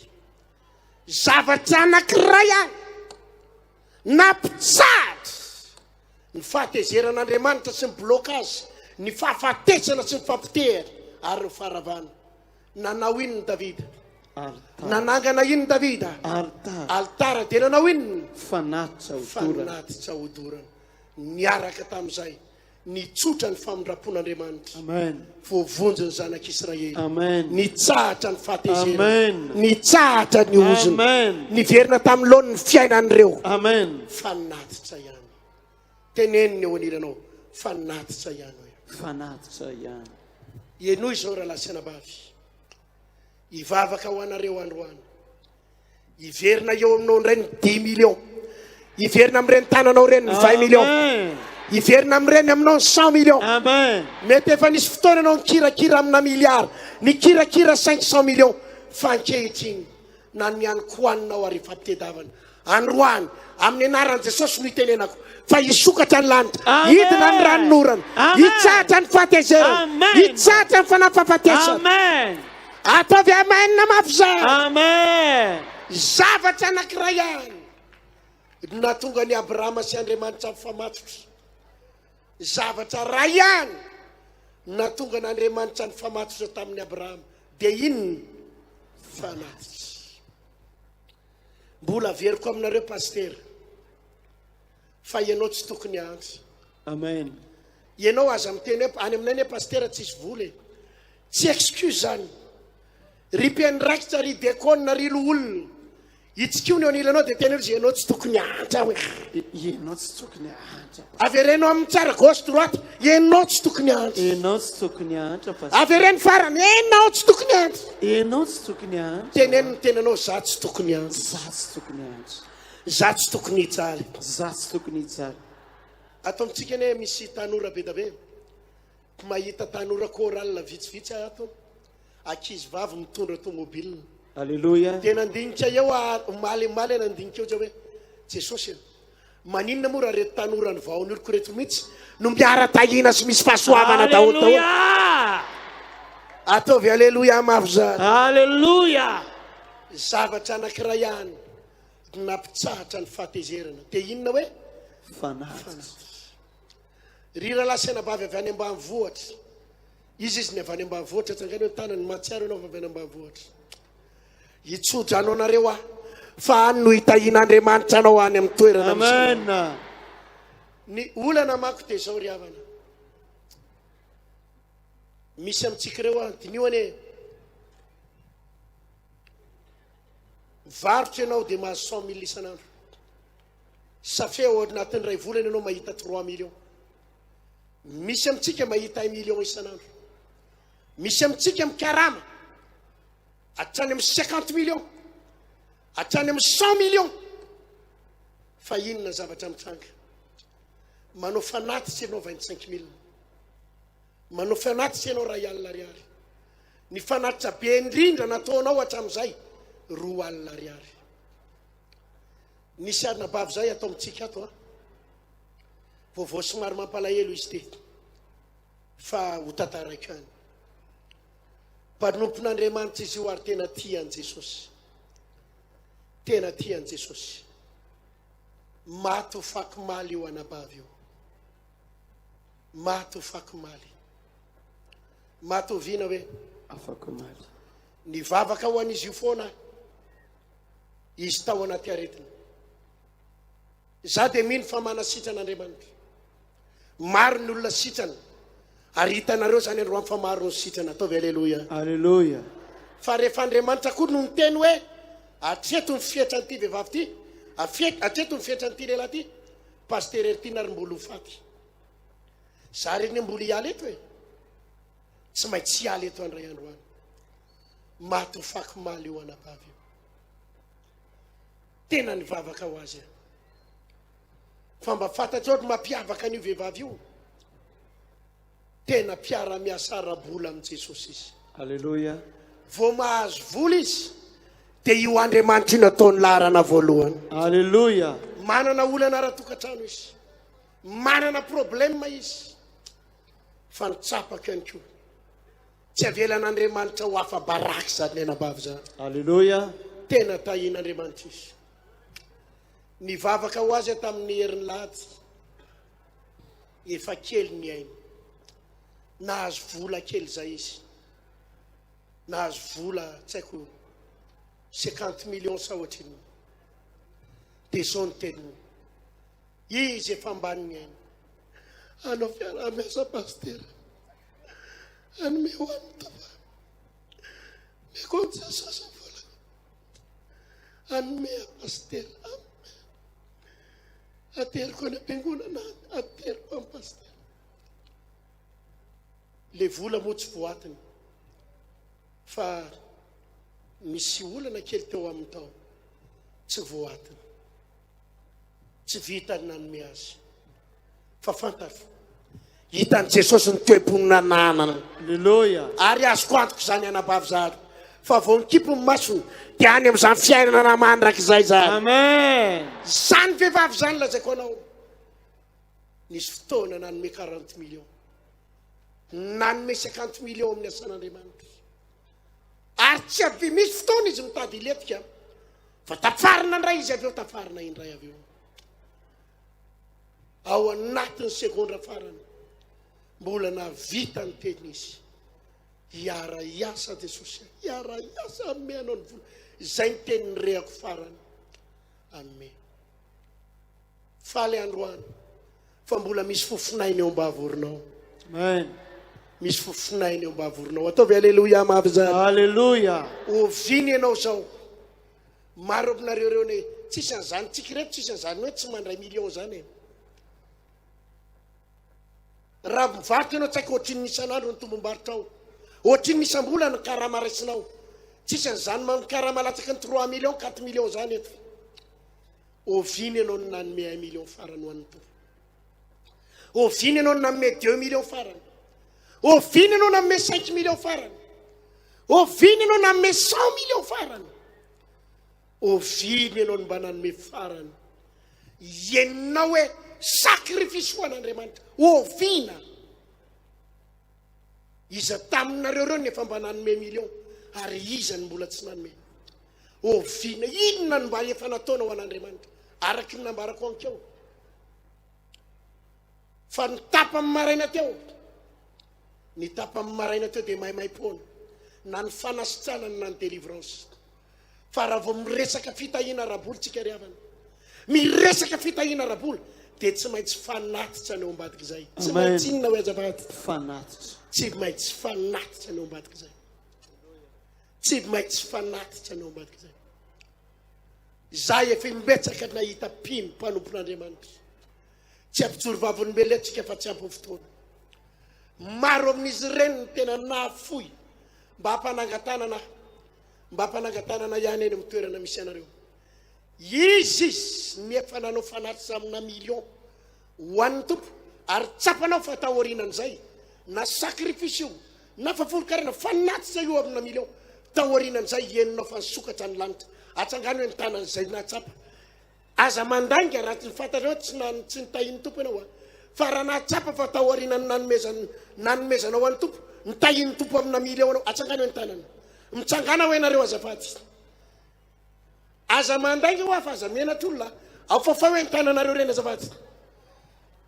zavatra anankiray ihany nampitsahatra ny fahatezeran'Andriamanitra sy ny blokazy, ny fahafatesana sy ny fampitehatra ary ny faharavana. Nanao iny ny Davida? Altara. Nanangana iny ny Davida? Altara. Dia nanao iny? Fanatitra hodorana. Fanatitra hodorana. Niaraka tamin'izay nitsotra ny famindrapon'Andriamanitra. Amen. Voavonjy ny zanak'Israely. Amen. Nitsahatra ny fahatezerana. Amen. Nitsahatra ny ozony. Amen. Niverina tamin'ny lohan'ny fiainan'ireo. Amen. Fanatitra ihany. Teneniny eo anilanao, fanatitra ihany hoe. Fanatitra ihany. Ienoy izao raha lasanabavy, hivavaka ho anareo androany. Hiverina eo aminao indray ny 10 millions. Hiverina amin'ireny tananao ireny ny 20 millions. Amen. Hiverina amin'ireny aminao ny 100 millions. Amen. Mety efa nisy fotoana anao nikirakira amina miliara, nikirakira 500 millions. Fa ankehitriny na nianiko hoaninao ary fampitedavana. Androany amin'ny anaran'i Jesosy no itenenako fa hisokatra ny lanitra, hidina ny ranonorana, hitsahatra ny fahatezerana, hitsahatra ny fanampahafatesana. Amen. Ataovy amen na mafy zany. Amen. Zavatra anankiray ihany natonga ny Abrahama sy Andriamanitra mifamatotra. Zavatra ray ihany natonga n'Andriamanitra ny famatotra tamin'ny Abrahama. Dia iny fanatitra. Mbola averiko aminareo pasteur fa ianao tsy tokony antso. Amen. Ianao aza miteny hoe any aminay hoe pasteur tsisy vola. Tsy excuse zany. Ry mpiandraikitra, ry diakona, ry olona hitsikio ny eo anilanao dia teny hoe ianao tsy tokony antsa hoe. Ianao tsy tokony antsa. Averenao amin'ny tsara gauche droite, ianao tsy tokony antsa. Ianao tsy tokony antsa pastor. Avereny farany, ianao tsy tokony antsa. Ianao tsy tokony antsa. Teneniny tenanao za tsy tokony antsa. Za tsy tokony antsa. Za tsy tokony hitsara. Za tsy tokony hitsara. Atao amintsika ne misy tanora be da be. Mahita tanora choral vitsivitsy ato. Ankizy vavy mitondra tomobile. Alleluia. Dia nandinika eo maly nandinika eo hoe Jesosy maninona moa raha reto tanora ny vaon'olo reto mihitsy no miara-tahina sy misy fahasoavana daholo daholo. Ataovy aleluia mafy zany. Alleluia. Zavatra anankiray ihany nampitsahatra ny fahatezerana. Dia inona hoe? Fanatitra. Ry raha lasanabavy avy any ambanivohitra. Izy ny avy any ambanivohitra, tsangany hoe tanany mahatsiaro ianao avy any ambanivohitra. Hitsotra anao nareo fa no hitahin'Andriamanitra anao any amin'ny toerana. Amen. Ny olana mako dia zao ry havana. Misy amintsika ireo dinihany varotra ianao dia mahazo 100 000 isan'andro. Safeo anatin'ny ray volana ianao mahita 3 millions. Misy amintsika mahita 1 million isan'andro. Misy amintsika mikarama hatrany amin'ny 50 millions, hatrany amin'ny 100 millions. Fa inona zavatra mitsanga? Manao fanatitra ianao 25 000, manao fanatitra ianao 1 alina ariary. Ny fanatitra be indrindra nataonao hatramin'izay 2 alina ariary. Nisy arina bavy zay atao amintsika ato vaovao somary mampalahelo izy ty fa ho tantaraiko any. Mpanompon'Andriamanitra izy io ary tena tian'i Jesosy, tena tian'i Jesosy. Maty ho fakimaly io anabavy io, maty ho fakimaly, maty ho vina hoe Afakimaly. ny vavaka ho an'izy io foana izy tao anaty aretina. Za dia mino fa manasitran'Andriamanitra. Maro ny olona sitrana ary hitanareo zany androany fa maro ny sitrana. Ataovy aleloia. Alléluia. Fa rehefa Andriamanitra koa no miteny hoe atreto ny fietra an'ity vehivavy ty, atreto ny fietra an'ity lehilahy ty, paster ery na ry mbola ho faty. Za reny mbola hialy eto tsy maintsy hialy eto andray androany. Maty ho fakimaly io anabavy io, tena ny vavaka ho azy. Fa mba fantatra ohatry mampiavaka an'io vehivavy io, tena mpiara-miasa ara-bola amin'i Jesosy izy. Alléluia. Vao mahazo vola izy dia io Andriamanitra io nataony laharana voalohany. Alléluia. Manana olana ara-tokantrano izy, manana problème izy, fa nitsapaka ihany koa. Tsy avelan'Andriamanitra ho hafa baraky zany ny anabavy zany. Alléluia. Tena tahin'Andriamanitra izy. Ny vavaka ho azy tamin'ny herin'ny lady efa kely ny ainy, nahazo vola kely zay izy, nahazo vola tsy haiko 50 millions sa ohatriny. Dia zao ny teniny, izy efa ambany ny ainy. Anao fiara-miasa paster, anome ho an'ny tava, mekonja sasa vola, anome a paster, ateriko any am-piangonana, ateriko amin'ny paster. Le vola moa tsy voatiny, fa misy olana kely teo amin'ny tao tsy voatiny, tsy vitany nanome azy. Fa fantafo hitan'i Jesosy ny toe-ponina nanana. Alléluia. Ary azoko antoko zany anabavy zany, fa vao nikipo ny masony dia any amin'izany fiainana mandrakizay zany. Amen. Zany vehivavy zany lazaiko anao. Nisy fotoana nanome 40 millions, nanome 50 millions amin'ny asan'Andriamanitra. Ary tsy avy misy fotoana izy mitady iletika, fa tafarina indray izy avy eo, tafarina indray avy eo. Ao anatin'ny segondra farany mbola navita ny teny izy, hiara iasa Jesosy, hiara iasa anome anao ny vola. Izay ny teny nyrehako farany, anome. Faly androany fa mbola misy fofinainy eo ambavorinao. Amen. Misy fofinainy eo ambavorinao. Ataovy aleloia mavy zany. Alléluia. Oviny ianao zao. Maro aminareo reo ne tsisy an'izany, tsika reto tsisy an'izany hoe tsy mandray million zany. Raha mivarotra ianao tsy haiko ohatriny isan'andro ny tombom-barotra ao, ohatriny isam-bola ny karama raisinao. Tsisy an'izany karama latsaky ny 3 millions, 4 millions zany eto. Oviny ianao ny nanome 1 million farany ho an'ny tompo. Oviny ianao ny nanome 2 millions farany. Oviny ianao nanome 5 millions farany. Oviny ianao nanome 100 millions farany. Oviny ianao ny mba nanome farany. Ienao hoe sakrifisy ho an'Andriamanitra. Ovina. Iza taminareo reo nefa mba nanome million, ary iza ny mbola tsy nanome. Ovina. Inona ny mba efa nataona ho an'Andriamanitra araky ny nambarako ankeo. Fa ny tapa amin'ny maraina teo, ny tapa amin'ny maraina teo dia maimai-poana, na ny fanasitranany na ny délivrance. fa raha vao miresaka fitahiana raboly tsika ry havana, miresaka fitahiana raboly dia tsy maintsy fanatitra ny eo ambadika izay. Tsy maintsy inona hoe azafady? Fanatitra. Tsy maintsy fanatitra ny eo ambadika izay. Tsy maintsy fanatitra ny eo ambadika izay. Zay efa imbetsaka nahita mpino mpanompon'Andriamanitra. Tsy ampijoro vavolombeletsika fa tsy ampy fotoana. Maro amin'izy ireny ny tena nahafoy mba hampanangatanana ihany eny amin'ny toerana misy anareo. Izy nefa nanao fanatitra amina million ho an'ny tompo, ary tsapanao fa tahorinan'izay na sakrifisy io na fafolo-karena fanatitra io amina million, tahorinan'izay enonao fa nisokatra ny lanitra. Atsangano hoe ny tanan'izay natsapa. Aza mandanga raha tsy fantatrao tsy nitahiny tompo ianao, fa raha natsapa fa tahorinany nanomezanao an'ny tompo, nitahiny tompo amina million anao, atsangano hoe ny tanana. Mitsangana ho ianareo azafady. Aza mandanga ho fa aza menatr'olona, ao fa hoe ny tananareo reny azafady.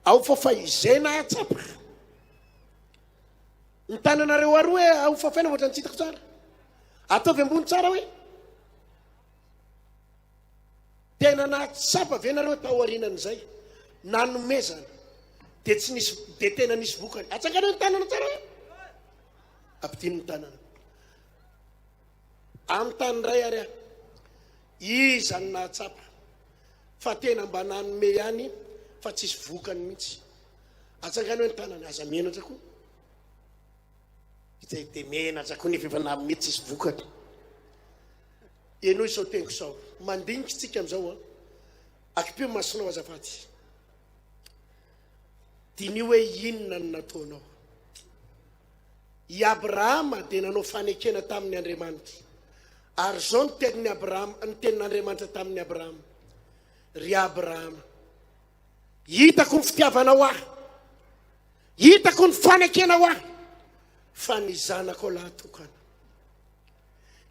Ao fa izay natsapa. Ny tananareo aroa hoe ao fa faina ohatran'ny tsy hitako tsara. Ataovy ambony tsara hoe tena natsapa venareo tahorinan'izay nanomezana dia tsy nisy, dia tena nisy vokany. Atsangana hoe ny tanana tsara hoe ampidino ny tanana amin'ny tany ray ary izany natsapa fa tena mba nanome ihany fa tsisy vokany mihitsy. Atsangana hoe ny tanana aza menatra koa dia menatra koa nefa efa namety tsisy vokany. Ianao izao tengo sao mandinika tsika amin'izao akipio masonao azafady. Diny hoe inona no nataonao. I Abrahama dia nanao fanekena tamin'ny Andriamanitra, ary zao ny tenin'ny Abrahama, ny tenin'Andriamanitra tamin'ny Abrahama. Ry Abrahama, hitako ny fitiavanao ahy, hitako ny fanekenao ahy, fa ny zanako lahatokana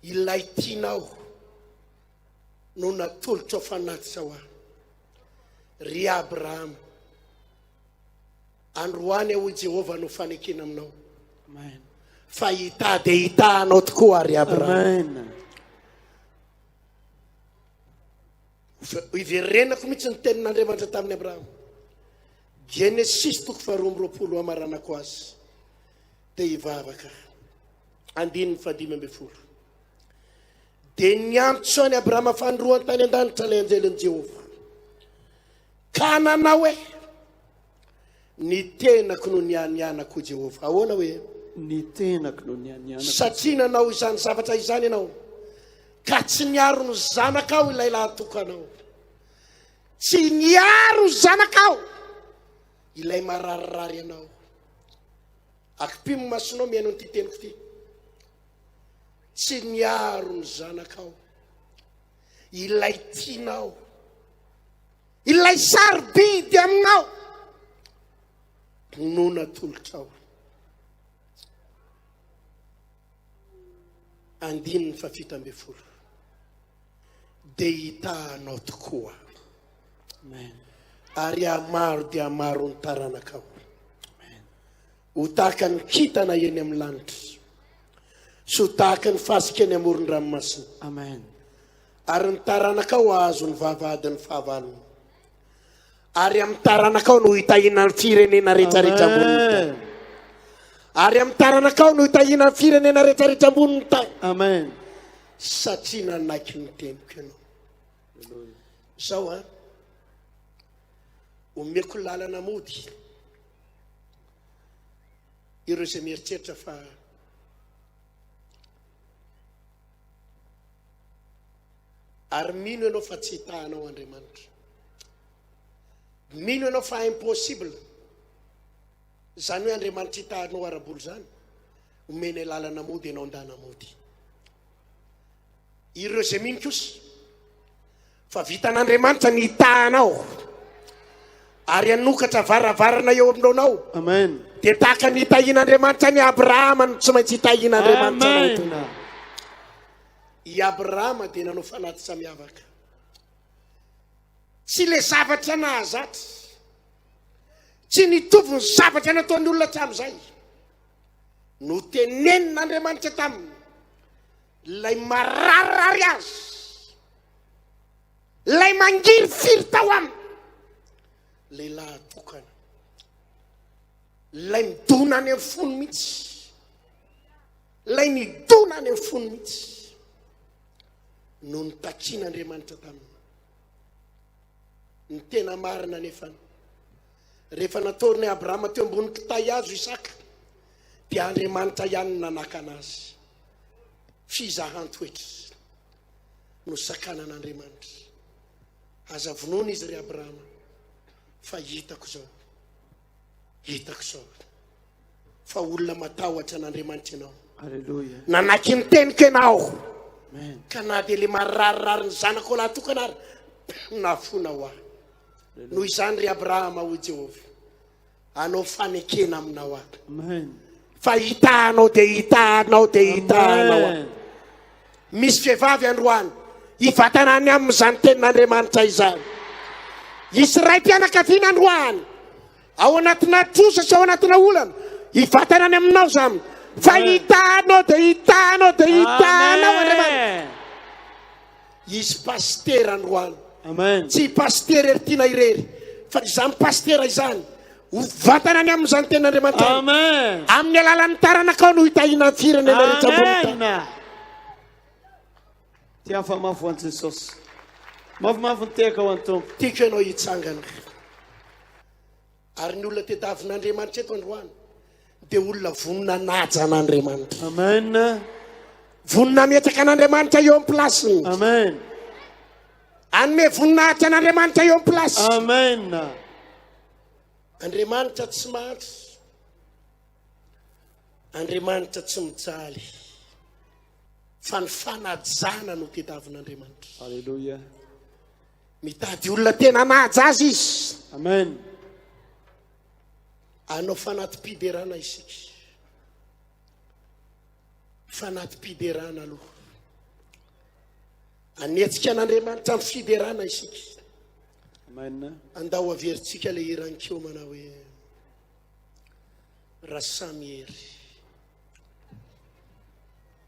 ilay tianao no natolotra ao fanatitra ho ahy. Ry Abrahama, androany aho i Jehovah no fanekena aminao. Amen. Fa hita dia hitanao tokoa ry Abrahama. Amen. Iverenako mihitsy ny tenin'Andriamanitra tamin'ny Abrahama. Genesis 2:20 amaranako azy dia hivavaka. 1:15. Dia niantso any Abrahama fandroany tany an-danitra ilay anjelin'i Jehovah, ka nanao hoe ny tenako no nianianako Jehovah. Ahoana hoe Ny tenako no nianianako. satria nanao izany zavatra izany ianao, ka tsy niaro ny zanakao ilay lahatokanao. Tsy niaro zanakao ilay mararirary ianao. Akipimo masonao mihaino nyity teniko ty. Tsy niaro ny zanakao ilay tianao, ilay sarobidy aminao no natolotrao. 1:17. Dia hitanao tokoa. Amen. Ary amaro dia maro ny taranakao. Ho tahaka ny kitana eny amin'ny lanitra, sy ho tahaka ny fasika eny amoron-dranomasina. Amen. Ary ny taranakao azo ny vavahadin'ny fahavalony, ary amin'ny taranakao no hitahina ny firenena rehetrarehetra amboniny tany. Ary amin'ny taranakao no hitahina ny firenena rehetrarehetra amboniny tany. Amen. Satria nanaiky ny teniko ianao. Zao omeko lalana mody ireo izay mieritreritra fa ary mino ianao fa tsy hitahanao Andriamanitra. Mino ianao fa impossible zany hoe Andriamanitra hitahanao araboly zany, omeny lalana mody ianao andana mody. Ireo izay mino kosa fa vitan'Andriamanitra ny hitahanao ary anokatra varavarana eo aminao. Amen. Dia tahaka ny hitahin'Andriamanitra ny Abrahama no tsy maintsy hitahin'Andriamanitra. Amen. I Abrahama dia nanao fanatitra miavaka. Tsy le zavatra nahazatra, tsy nitovy ny zavatra nataon'ny olona hatramin'izay, no tenenin'Andriamanitra taminy lay mararirary azy lay mangiry firy tao aminy lehilahy tokana lay midona any amin'ny fony mihitsy lay nidona any amin'ny fony mihitsy no nitakian'Andriamanitra taminy ny tena marina nefany rehefa nataony Abrahama teo ambony kitay azo Isaka dia Andriamanitra ihany nanaka anazy fizahan-toetra no sakanan'Andriamanitra aza vonoana izy ry Abrahama fa hitako zao fa olona matahotra n'Andriamanitra ianao. Alleluia. Nanaky ny teniko ianao Amen. ka na dia le maririrary ny zanako lahy tokana ary nafona ho ahy noho izany ry Abrahama ho Jehovah anao fanekena aminao ahy Amen. fa hitanao dia hitanao ahy. Misy vehivavy androany hivatana any amin'izany tenin'Andriamanitra izany. Isy ray mpianakaviana androany ao anatina trosa sy ao anatina olana hivatana any aminao zany fa hitanao dia hitanao Andriamanitra. Isy pastera androany Amen. tsy pastera ery tiana irery fa izany pastera izany ho vatana any amin'izany tenin'Andriamanitra Amen. amin'ny alalan'ny taranaka no hitahina firenena rehetra ambony tany. Amen. Tia famafo an Jesosy. Mafimafy ny teka ho an'ny Tompo. tiako ianao hitsangana ary ny olona tediavin'Andriamanitra eto androany dia olona vonona naja an'Andriamanitra Amen. vonona metraka an'Andriamanitra eo amin'ny plasiny Amen. anome voninahitra an'Andriamanitra eo amin'ny plasy. Amen. Andriamanitra tsy mahatry Andriamanitra tsy mijaly fa ny fanajana no tediavin'Andriamanitra. Alleluia. mitady olona tena naja azy izy Amen. anao fanatim-piderana isika fanatim-piderana aloha anetsika an'Andriamanitra amin'ny fiderana isika Amen. andao averintsika le iran-keo mana hoe rasamiery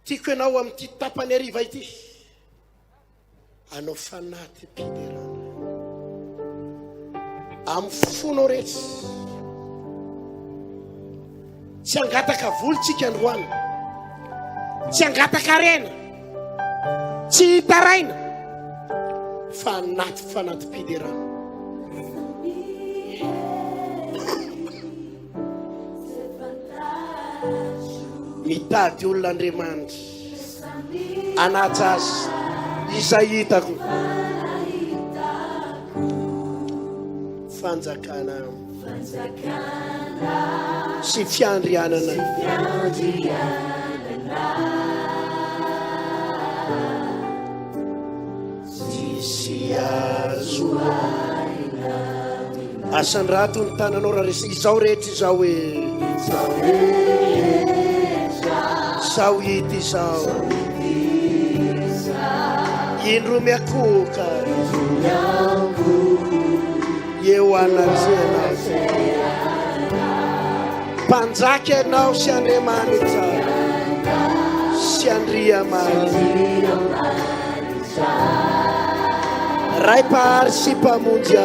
tiako ianao amin'ity tapany ariva ity anao fanatim-piderana amin'ny fonao rehetra tsy angataka volontsika androany tsy angataka rena tsy hitaraina fa anaty fanatim-piderana mitady olon'Andriamanitra anaja azy izay hitako fanjakana sy fiandrianana tsisy azo asan-drato ny tananao raha resy izao rehetra izao hoe zao hita izao indro miakoka eo anajena mpanjaka ianao sy Andriamanitra sy Andriamanitra ray mpahary sy mpamonjy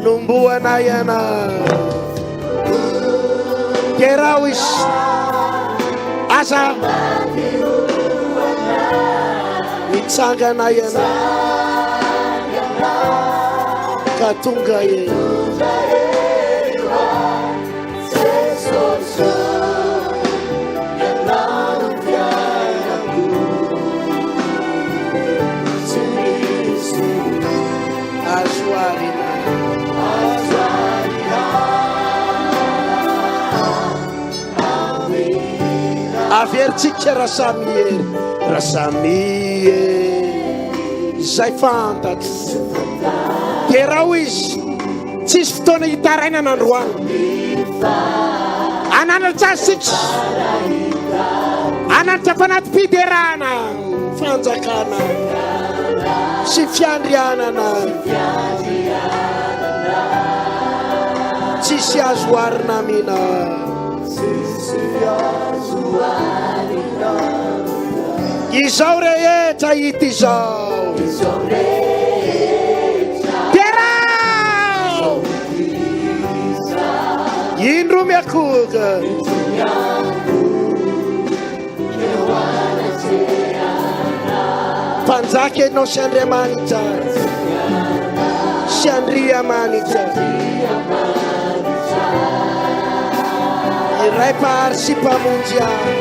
nomboana iana kerao izy aza mitsangana iana ka tonga e azoarina averintsika rasamiery zay fantatry dia raha ho izy tsisy fotoana hitaraina n'androany ananatra asika ananatra fanatim-piderana fanjakana sy fiandrianana tsisy azo arina mina Izao rehetra hita izao. Terao indro miakoka mpanjaka ianao sy Andriamanitra, sy Andriamanitra, iray mpahary sy mpamonjy ahy,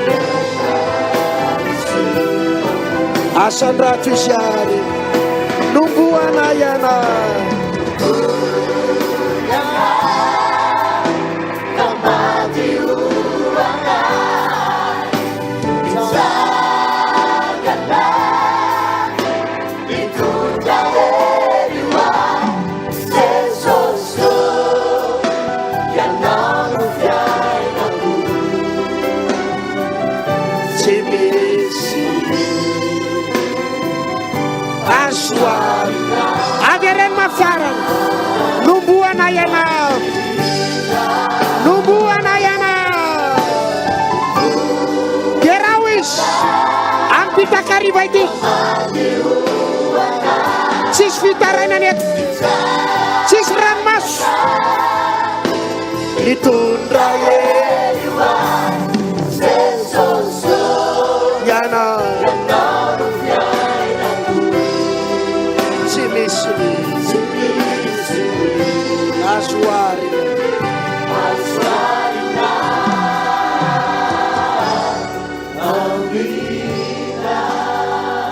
asan-drato izy ary nomboana ianao. Ageren mafaran numbuana yana, numbuana yana gerawis ampita karibaiti sis vitarainanet sis ramas ditundra yana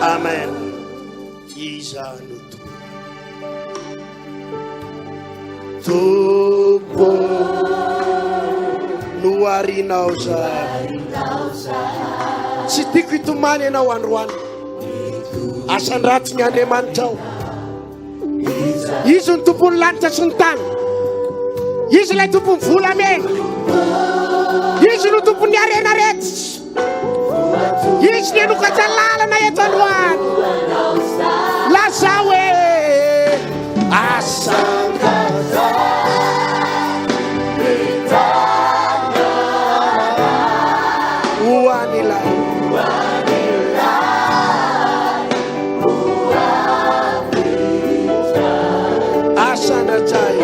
amen. Izanutu tupo nuarinao zay tsy tiako hitomany ianao androany asan-drato ny Andriamanitra ao. Izy ny tompony lanitra sy ny tany, izy ilay tompony volamena, izy no tompony arena rehetra, izy ny anokatra lalana eto androany. Lazao hoe asangaza hoan'ilay asandratsay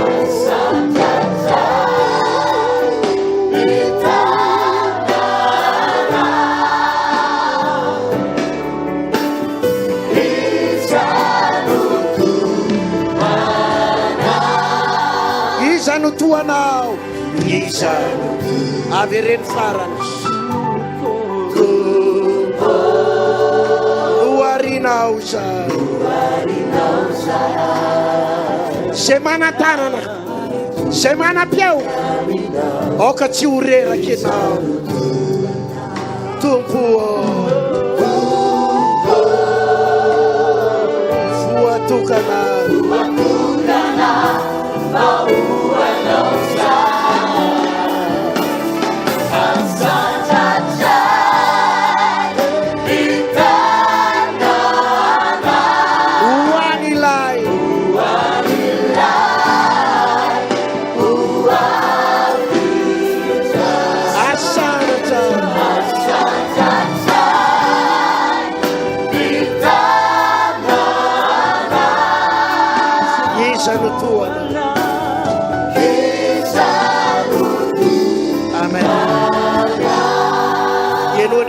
izanotoanao izano avy reny farany noarinao zay zay mana-tanana zay mana-piao aoka tsy ho reraky ianao tompo voatokana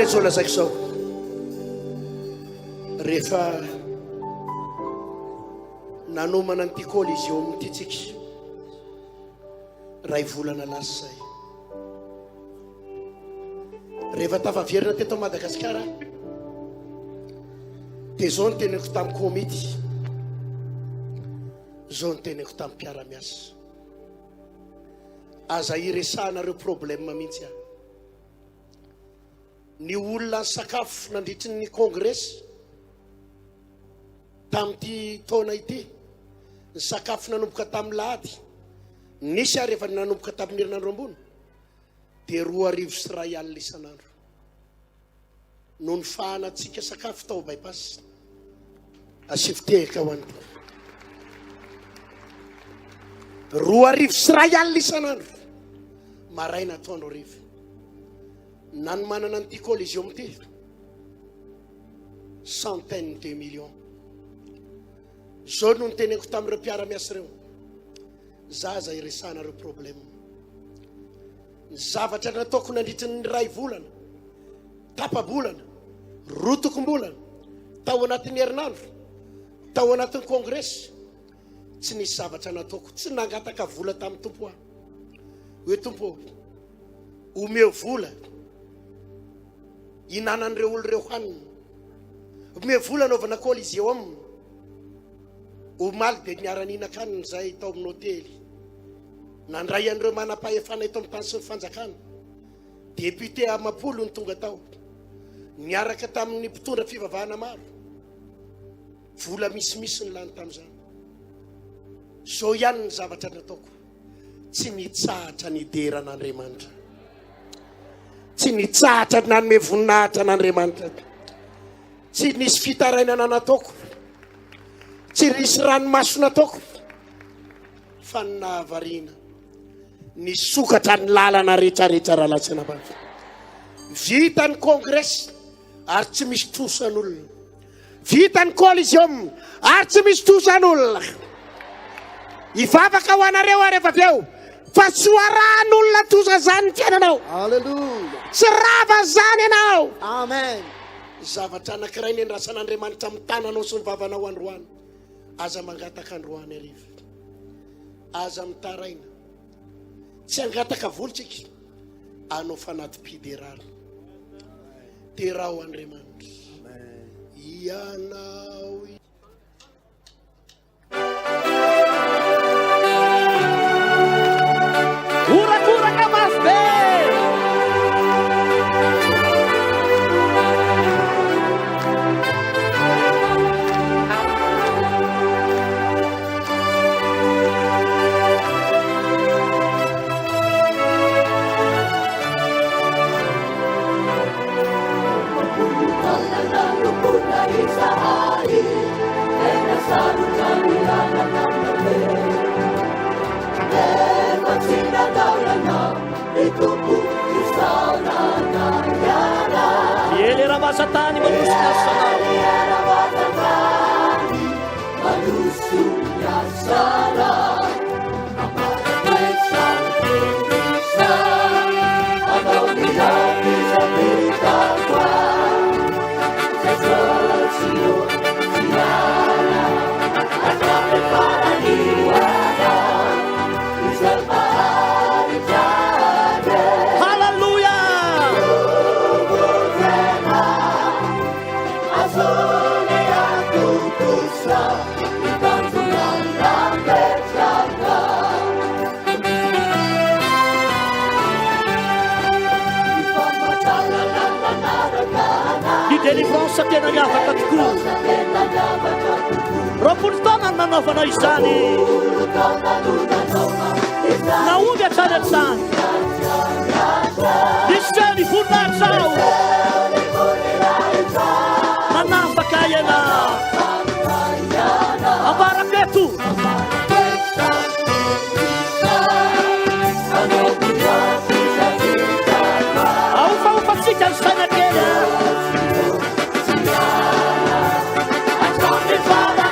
sola saiko sao rehefa nanomana ny tikôly izy eo amin'ity tsika ray volana lasa zay rehefa tafaverina teto Madagasikara dia zao ny teneko tamin'ny komity, zao ny teneko tamin'ny mpiara-miasa aza iresanareo problème mihitsy aho. Ny olona sakafo nandritry ny kongresy tamin'ity taona ity, ny sakafo nanomboka tamin'ny lahady nisy ary rehefa nanomboka tamin'ny herinandro ambony dia 2 sy 3 alina isanandro. No ny fahanantsika sakafo tao bypass asivitehika ho an'ity 2 sy 3 alina isanandro, maraina atoandro hariva. Nan manana an'ity collision ty centaine de millions. Zao no niteneko tamin'ireo mpiara-miasa reo, zaza iresana reo problème. Ny zavatra nataoko nandritry ny ray volana, tapa-bolana, rotokom-bolana, tao anatin'ny herinandro, tao anatin'ny kongresy, tsy nisy zavatra nataoko, tsy nangataka vola tamin'ny tompo aho. Hoe tompo, omeo vola hinanan'ireo olo reo hanina, omeo vola anaovana collision aminy, omaly dia niara-nihinan-kanina zay tao amin'ny hôtely. Nandray an'ireo manam-pahefana eto amin'ny tany sy ny fanjakana, député Amapolo ny tonga tao, niaraka tamin'ny mpitondra fivavahana maro. Vola misimisy ny lany tamin'izany. Zao ihany ny zavatra nataoko, tsy nitsahatra ny deran'Andriamanitra, tsy nitsahatra nanome voninahitra n'Andriamanitra, tsy nisy fitarainana nataoko, tsy nisy ranomaso nataoko, fa ny nahavariana nisokatra ny lalana rehetrarehetra raha latsina bavy. Vita ny kongresy ary tsy misy trosan'olona, vita ny collision ary tsy misy trosan'olona. Ivavaka ho anareo ary rehefa avy eo, fa tsy hoarahan'olona trosa zany ny fiainanao. Hallelujah. Tsy rava zany ianao. Amen. Zavatra anankiray ny andrasan'Andriamanitra amin'ny tananao sy ny vavanao androany, aza mangataka androany ariva, aza mitaraina, tsy angataka volitsika, anao fanatim-piderana. Terao Andriamanitra. Ianao Ura-ura mas bem. Ele era basatani delivrance tena miavaka tokoa. Roapolo taona nanaovana izany, naomby atsany atsany, nisy voninahitra ao, manafaka iana ambarapeto. Aofaofatsika ny sainakely. Para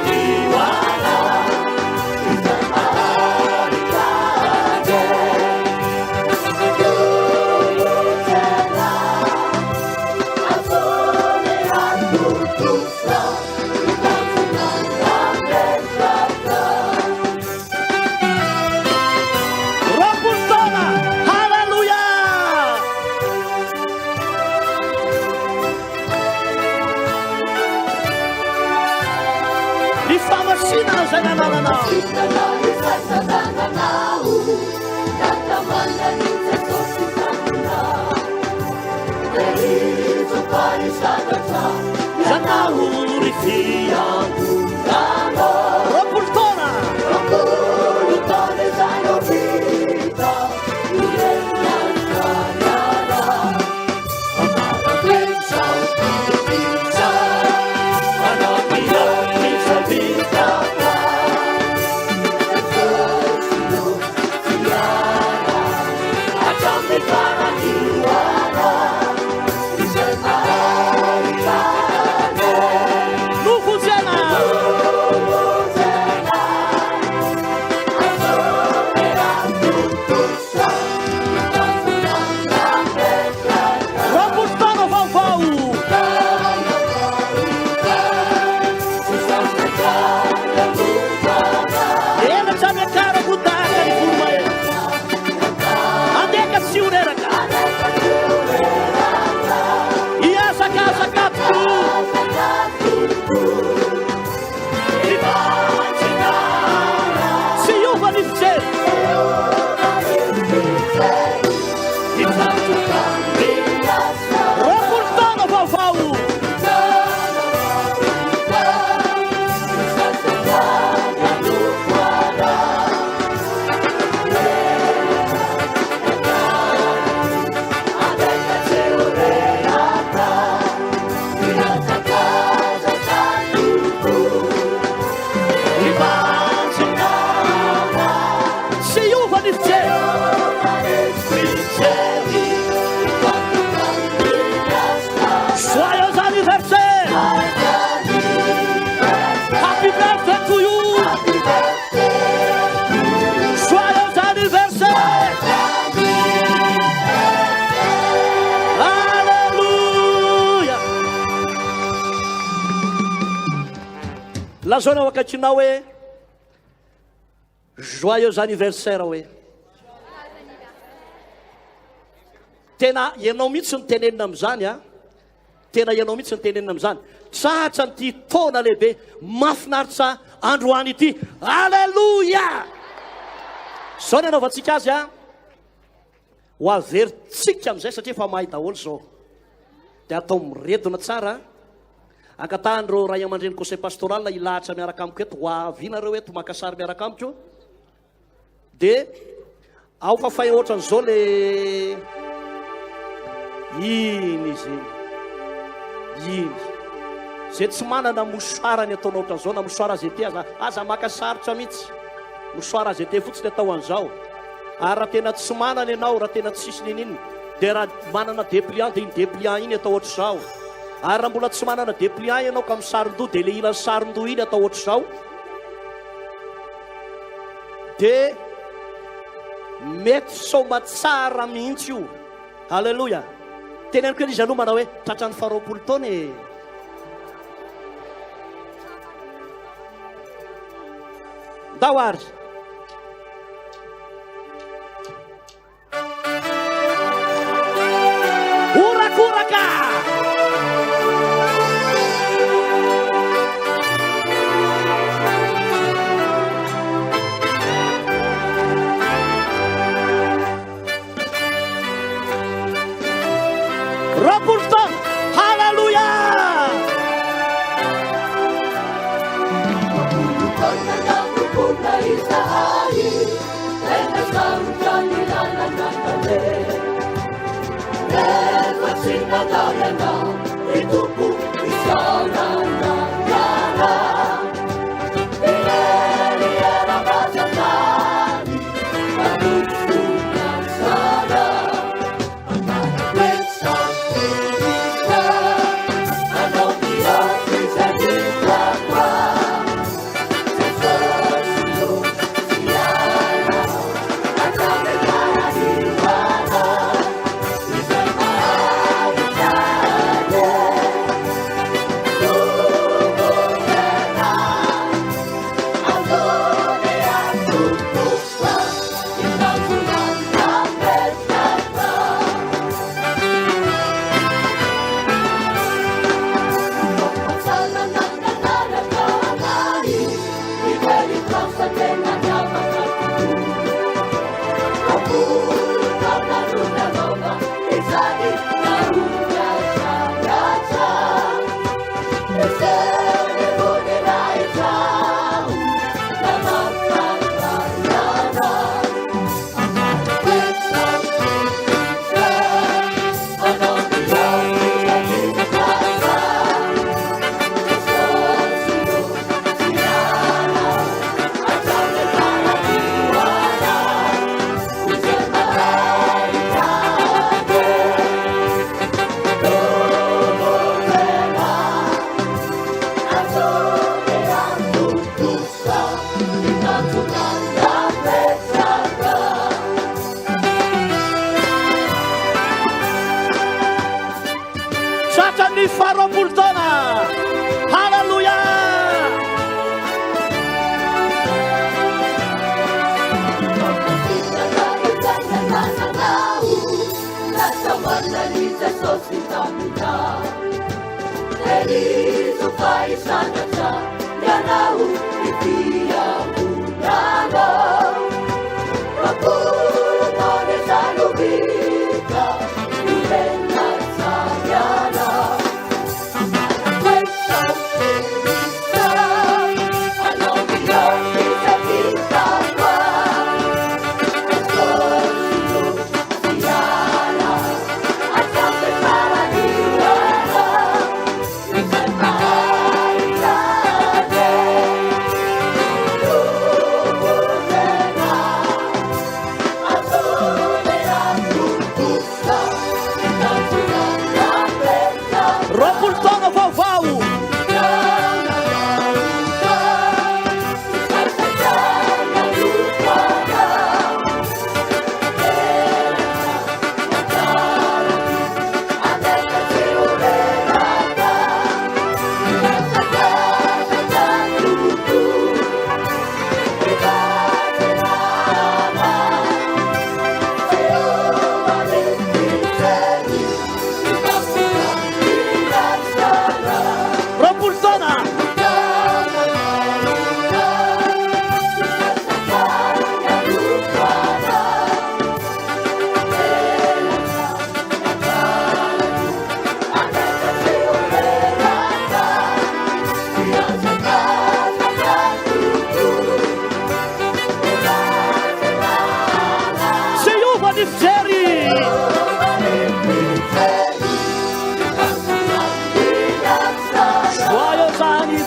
lazaonao ankatrinao hoe joyeux anniversaire hoe tena ianao mihitsy ny tenenina am'izany a tena ianao mihitsy ny tenenina am'izany trahatra nyty taona lehibe mafinaritra androany ity alleloia zao ny anaovantsika azy a ho averitsika am'izay satria efa mahay daholo zao dia atao miredona tsara ankatahan'ireo ray aman-dreny conseil pastoral ilahatra miaraka amiko eto ho avianareo eto makasary miaraka amiko dia ao fafay ohatran'izao le iny izy iny zay tsy manana mosoara ny ataonao ohatran'izao na mosoara zay te aza makasarotra mihitsy mosoara zay te fotsiny atao an'izao ary raha tena tsy manana ianao raha tena tsy sisiny iny dia raha manana dépliant dia iny dépliant iny atao ohatr'izao ary raha mbola tsy manana dépliant ianao ka misaron-doha dia le ilany saron-doha iny atao ohatr'izao dia mety somba tsara mihitsy io alleloia teneniko eny izy aloha manao hoe tratrany faharoapolo taona e ndao ary orakoraka Robertson, hallelujah!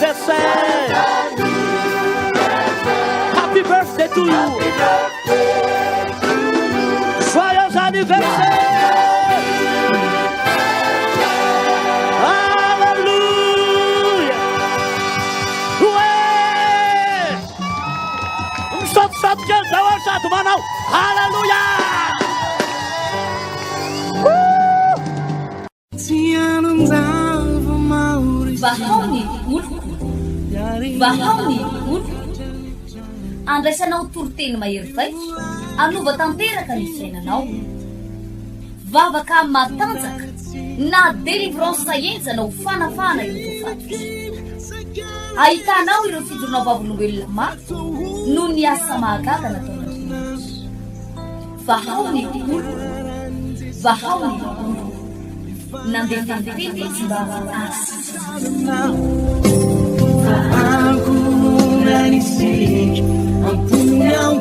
anniversaire. Happy birthday to you. Joyeux anniversaire. Hallelujah. Ouais. Sot quel zawar satu manau. Hallelujah. Vahaw ny olo, vahaw ny olo, andraisanao toroteny mahery vai, anova tanteraka ny fiainanao, vavaka matanjaka, na délivrance enjana ho fanafana ireo fatotra. Ahitanao ireo fijorona vavolombelona maro no ny asa mahagaga nataon'Andriamanitra. Vahaw ny olo, vahaw ny olo. Nandefandefende izy mba Aku nanisik, ampun yang